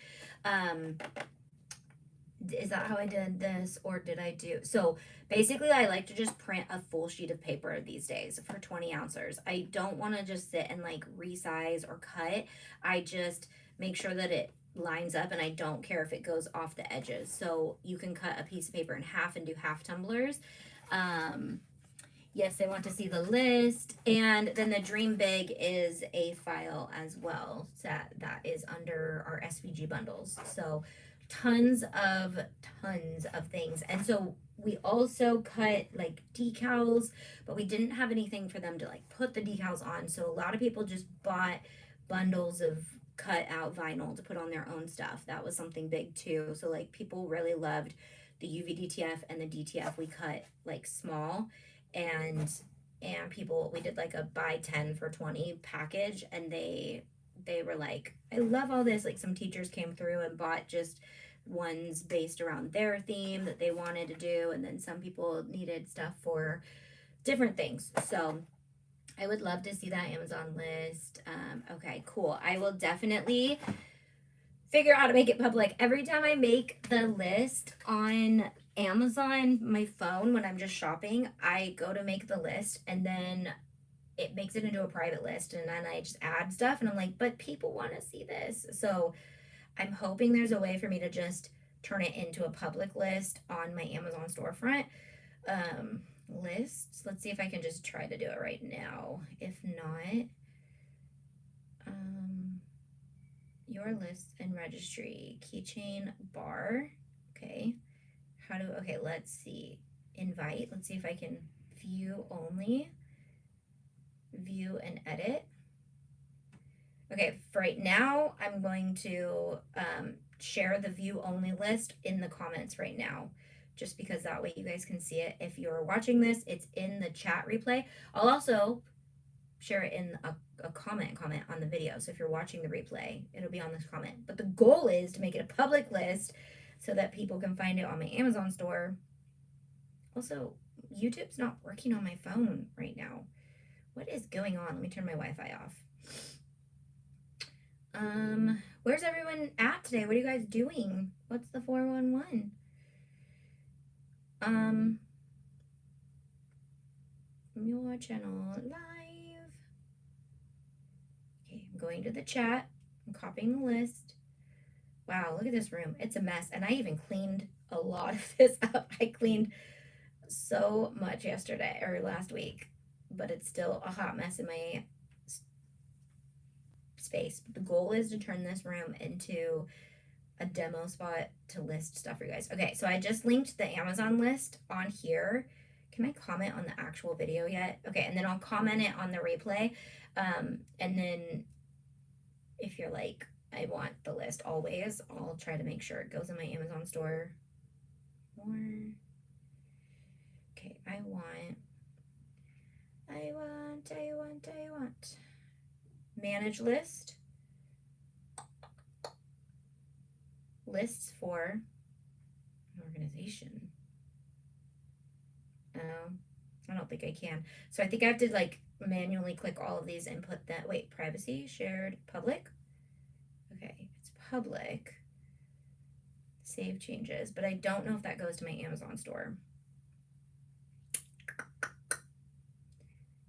Is that how I did this, or did I do so basically I like to just print a full sheet of paper these days for 20 ounces. I don't want to just sit and like resize or cut. I just make sure that it lines up and I don't care if it goes off the edges. So you can cut a piece of paper in half and do half tumblers. Yes, they want to see the list. And then the Dream Big is a file as well that is under our SVG bundles. So tons of things. And so we also cut like decals, but we didn't have anything for them to like put the decals on. So a lot of people just bought bundles of cut out vinyl to put on their own stuff. That was something big too. So like people really loved the UV DTF and the DTF. We cut like small, and people, we did like a buy 10 for 20 package, and they were like, I love all this. Like some teachers came through and bought just ones based around their theme that they wanted to do, and then some people needed stuff for different things. So I would love to see that Amazon list. Okay, cool. I will definitely figure out how to make it public. Every time I make the list on Amazon, my phone, when I'm just shopping, I go to make the list and then it makes it into a private list, and then I just add stuff and I'm like, but people want to see this. So I'm hoping there's a way for me to just turn it into a public list on my Amazon storefront. Lists. Let's see if I can just try to do it right now. If not, your lists and registry keychain bar. Okay. Okay, let's see. Invite. Let's see if I can view only. View and edit. Okay, for right now, I'm going to share the view only list in the comments right now, just because that way you guys can see it. If you're watching this, it's in the chat replay. I'll also share it in a comment on the video. So if you're watching the replay, it'll be on this comment. But the goal is to make it a public list so that people can find it on my Amazon store. Also, YouTube's not working on my phone right now. What is going on? Let me turn my Wi-Fi off. Where's everyone at today? What are you guys doing? What's the 411? Your channel live. Okay, I'm going to the chat. I'm copying the list. Wow, look at this room. It's a mess. And I even cleaned a lot of this up. I cleaned so much yesterday or last week, but it's still a hot mess in my space. The goal is to turn this room into a demo spot to list stuff for you guys. Okay, so I just linked the Amazon list on here. Can I comment on the actual video yet? Okay, and then I'll comment it on the replay. And then if you're like, I want the list always, I'll try to make sure it goes in my Amazon store. More. Okay, I want. Manage list. Lists for an organization. I don't think I can. So I think I have to like manually click all of these and put that. Wait, privacy, shared, public. Okay, it's public. Save changes, but I don't know if that goes to my Amazon store.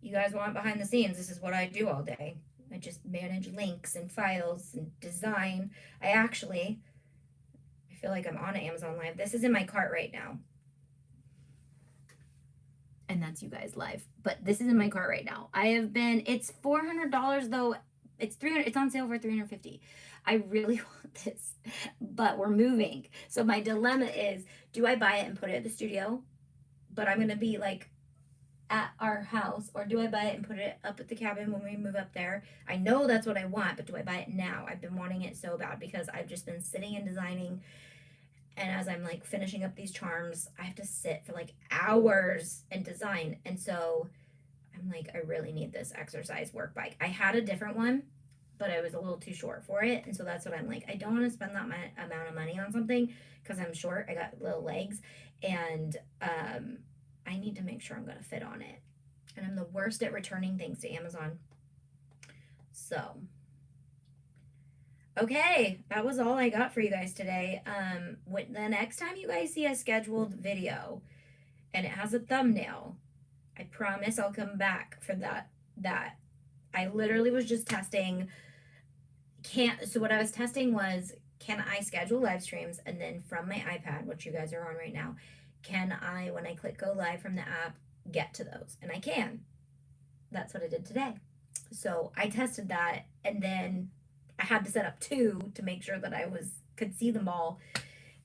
You guys want behind the scenes? This is what I do all day. I just manage links and files and design. I feel like I'm on Amazon Live. This is in my cart right now. And that's you guys live. But this is in my cart right now. It's $400 though. It's on sale for $350. I really want this, but we're moving. So my dilemma is, do I buy it and put it at the studio? But I'm going to be like at our house, or do I buy it and put it up at the cabin when we move up there? I know that's what I want, but do I buy it now? I've been wanting it so bad because I've just been sitting and designing, and as I'm like finishing up these charms, I have to sit for like hours and design, and so I'm like, I really need this exercise work bike. I had a different one, but I was a little too short for it, and so that's what I'm like, I don't want to spend that amount of money on something because I'm short, I got little legs, and I need to make sure I'm going to fit on it. And I'm the worst at returning things to Amazon. So, okay, that was all I got for you guys today. The next time you guys see a scheduled video and it has a thumbnail, I promise I'll come back for that. I literally was just testing. So what I was testing was, can I schedule live streams and then from my iPad, which you guys are on right now, can I, when I click go live from the app, get to those? And I can. That's what I did today. So I tested that, and then I had to set up 2 to make sure that I could see them all.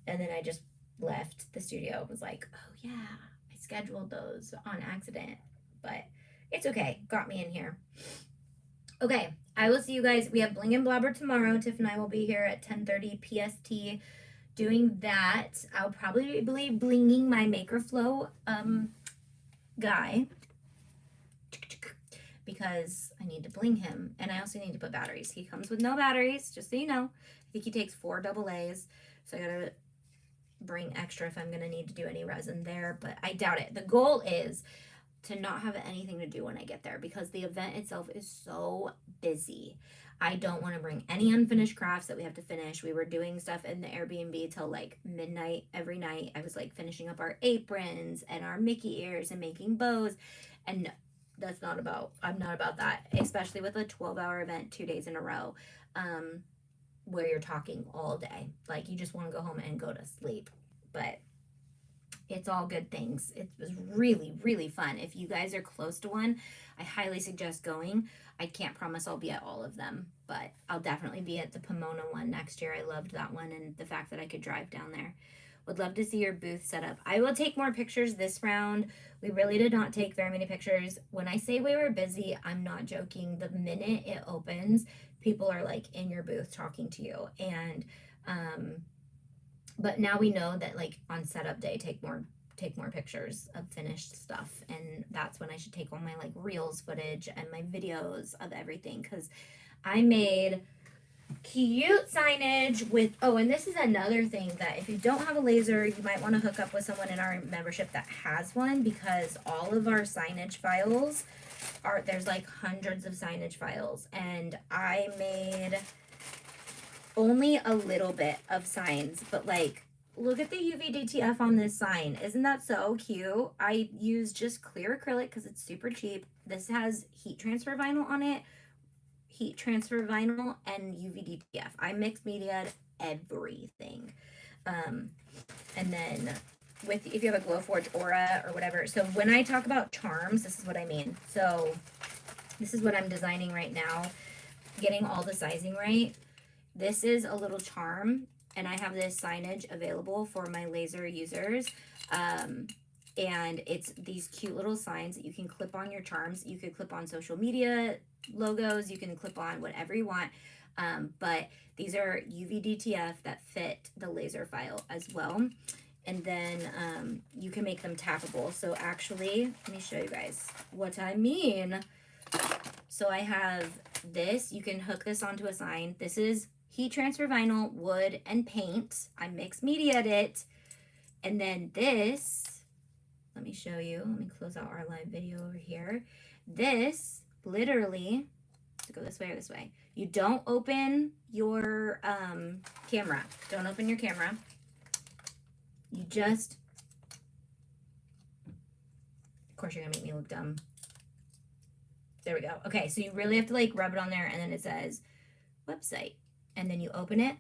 And then I just left the studio. It was like, oh yeah, I scheduled those on accident, but it's okay. Got me in here. Okay, I will see you guys. We have Bling and Blabber tomorrow. Tiff and I will be here at 10:30 PST doing that. I'll probably be blinging my Makerflo guy because I need to bling him, and I also need to put batteries. He comes with no batteries, just so you know. I think he takes 4 AA's, so I gotta bring extra if I'm gonna need to do any resin there, but I doubt it. The goal is to not have anything to do when I get there because the event itself is so busy. I don't want to bring any unfinished crafts that we have to finish. We were doing stuff in the Airbnb till like midnight every night. I was like finishing up our aprons and our Mickey ears and making bows. And no, I'm not about that, especially with a 12-hour event 2 days in a row, where you're talking all day. Like you just want to go home and go to sleep. But it's all good things. It was really, really fun. If you guys are close to one, I highly suggest going. I can't promise I'll be at all of them, but I'll definitely be at the Pomona one next year. I loved that one and the fact that I could drive down there. Would love to see your booth set up. I will take more pictures this round. We really did not take very many pictures. When I say we were busy, I'm not joking. The minute it opens, people are like in your booth talking to you. And but now we know that like on setup day, take more pictures of finished stuff, and that's when I should take all my like reels footage and my videos of everything, because I made cute signage with, oh, and this is another thing, that if you don't have a laser, you might want to hook up with someone in our membership that has one, because all of our signage files there's like hundreds of signage files, and I made only a little bit of signs, but like, look at the UV DTF on this sign. Isn't that so cute? I use just clear acrylic because it's super cheap. This has heat transfer vinyl on it, heat transfer vinyl, and UV DTF. I mixed media everything. And then if you have a Glowforge Aura or whatever. So when I talk about charms, this is what I mean. So this is what I'm designing right now, getting all the sizing right. This is a little charm, and I have this signage available for my laser users. And it's these cute little signs that you can clip on your charms. You could clip on social media logos, you can clip on whatever you want. But these are UV that fit the laser file as well. And then you can make them tappable. So actually, let me show you guys what I mean. So I have this, you can hook this onto a sign. This is heat transfer vinyl, wood, and paint. I mixed media'd it. And then this, let me show you. Let me close out our live video over here. This literally, to go this way or this way, you don't open your camera. Don't open your camera. You just, of course you're gonna make me look dumb. There we go. Okay, so you really have to like rub it on there, and then it says website, and then you open it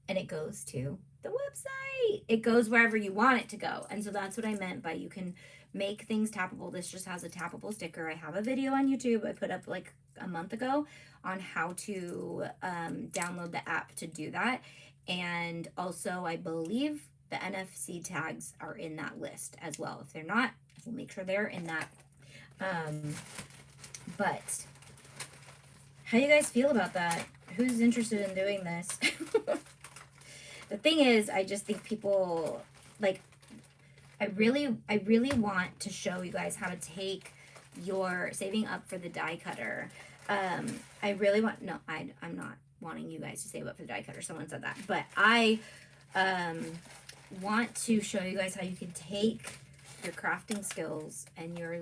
and it goes to the website. It goes wherever you want it to go. And so that's what I meant by you can make things tappable. This just has a tappable sticker. I have a video on YouTube I put up like a month ago on how to download the app to do that. And also I believe the NFC tags are in that list as well. If they're not, we'll make sure they're in that. But how do you guys feel about that? Who's interested in doing this? The thing is, I just think people, like, I really want to show you guys how to take your saving up for the die cutter. I really want, no, I'm not wanting you guys to save up for the die cutter. Someone said that. But I want to show you guys how you can take your crafting skills and your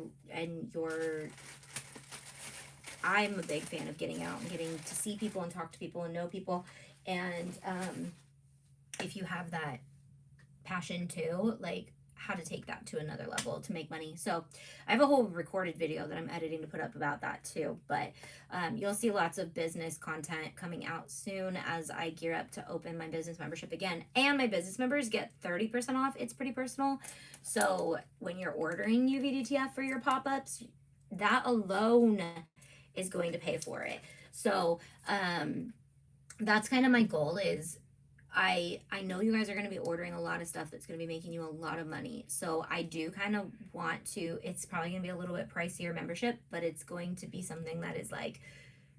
I'm a big fan of getting out and getting to see people and talk to people and know people. And if you have that passion too, like how to take that to another level to make money. So I have a whole recorded video that I'm editing to put up about that too. But you'll see lots of business content coming out soon as I gear up to open my business membership again. And my business members get 30% off. It's pretty personal. So when you're ordering UVDTF for your pop-ups, that alone is going to pay for it. So that's kind of my goal is I know you guys are going to be ordering a lot of stuff that's going to be making you a lot of money. So I do kind of want to, it's probably going to be a little bit pricier membership, but it's going to be something that is like,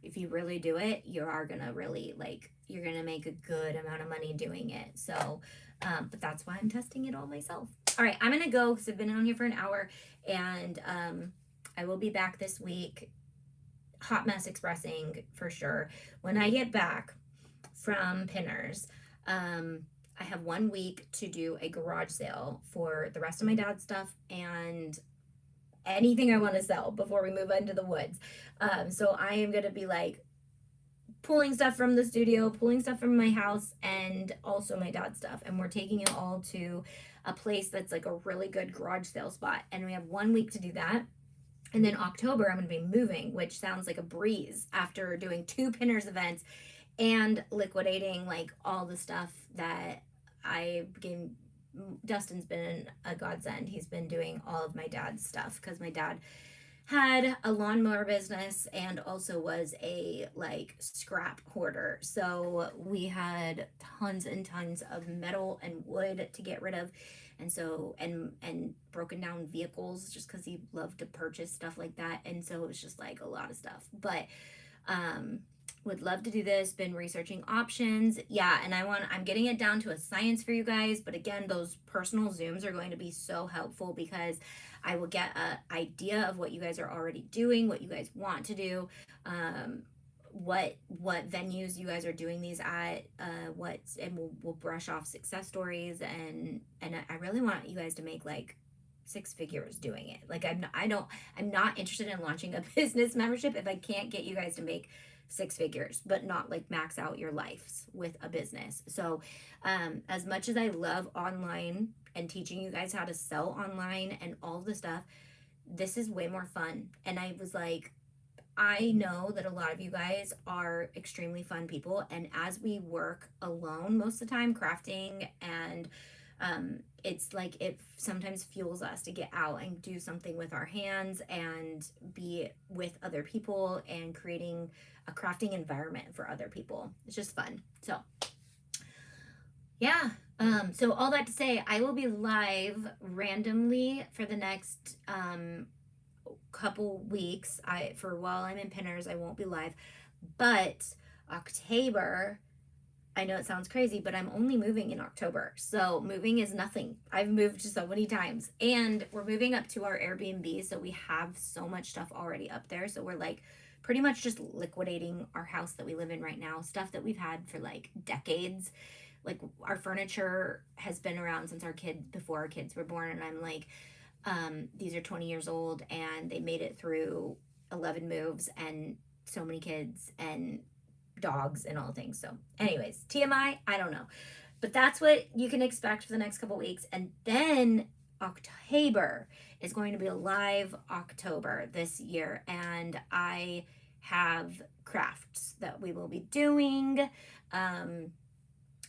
if you really do it, you are going to really like, you're going to make a good amount of money doing it. So, but that's why I'm testing it all myself. All right, I'm going to go because I've been on here for an hour, and I will be back this week. Hot mess expressing for sure. When I get back from Pinners, I have 1 week to do a garage sale for the rest of my dad's stuff and anything I want to sell before we move into the woods. So I am going to be like pulling stuff from the studio, pulling stuff from my house, and also my dad's stuff. And we're taking it all to a place that's like a really good garage sale spot. And we have 1 week to do that. And then October, I'm going to be moving, which sounds like a breeze after doing 2 Pinners events and liquidating like all the stuff that Dustin's been a godsend. He's been doing all of my dad's stuff because my dad had a lawnmower business and also was a like scrap hoarder. So we had tons and tons of metal and wood to get rid of. And so, and broken down vehicles just because he loved to purchase stuff like that. And so it was just like a lot of stuff. But, would love to do this, been researching options. Yeah, and I'm getting it down to a science for you guys. But again, those personal Zooms are going to be so helpful because I will get an idea of what you guys are already doing, what you guys want to do, what venues you guys are doing these at, and we'll brush off success stories, and I really want you guys to make like 6 figures doing it. Like I'm not interested in launching a business membership if I can't get you guys to make 6 figures, but not like max out your lives with a business. So as much as I love online and teaching you guys how to sell online and all the stuff, this is way more fun. And I was like, I know that a lot of you guys are extremely fun people, and as we work alone most of the time crafting, and it's like it sometimes fuels us to get out and do something with our hands and be with other people and creating a crafting environment for other people. It's just fun. So Yeah. So all that to say, I will be live randomly for the next couple weeks. For while I'm in Pinners, I won't be live. But October, I know it sounds crazy, but I'm only moving in October. So moving is nothing. I've moved so many times. And we're moving up to our Airbnb, so we have so much stuff already up there. So we're like pretty much just liquidating our house that we live in right now, stuff that we've had for like decades. Like our furniture has been around since before our kids were born, and I'm like, these are 20 years old and they made it through 11 moves and so many kids and dogs and all things. So, anyways, TMI, I don't know. But that's what you can expect for the next couple weeks. And then October is going to be a live October this year. And I have crafts that we will be doing. And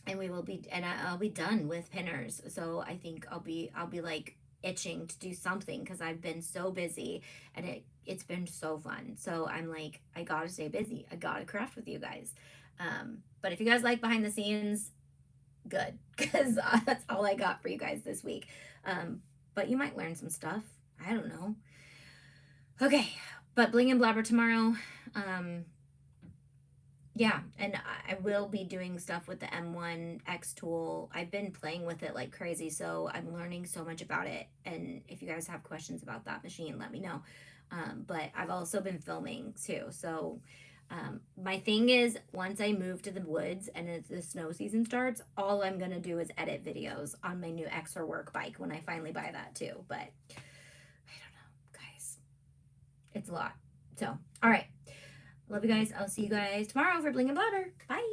I'll be done with Pinners. So I think I'll be like itching to do something because I've been so busy and it's been so fun. So I'm like, I gotta stay busy. I gotta craft with you guys. But if you guys like behind the scenes, good, because that's all I got for you guys this week. But you might learn some stuff. I don't know. Okay, but bling and blabber tomorrow. Um, yeah, and I will be doing stuff with the M1 X tool. I've been playing with it like crazy, so I'm learning so much about it. And if you guys have questions about that machine, let me know. But I've also been filming too. So my thing is, once I move to the woods and as the snow season starts, all I'm gonna do is edit videos on my new X or work bike when I finally buy that too. But I don't know, guys. It's a lot. So, all right. Love you guys. I'll see you guys tomorrow for Bling and Blabber. Bye.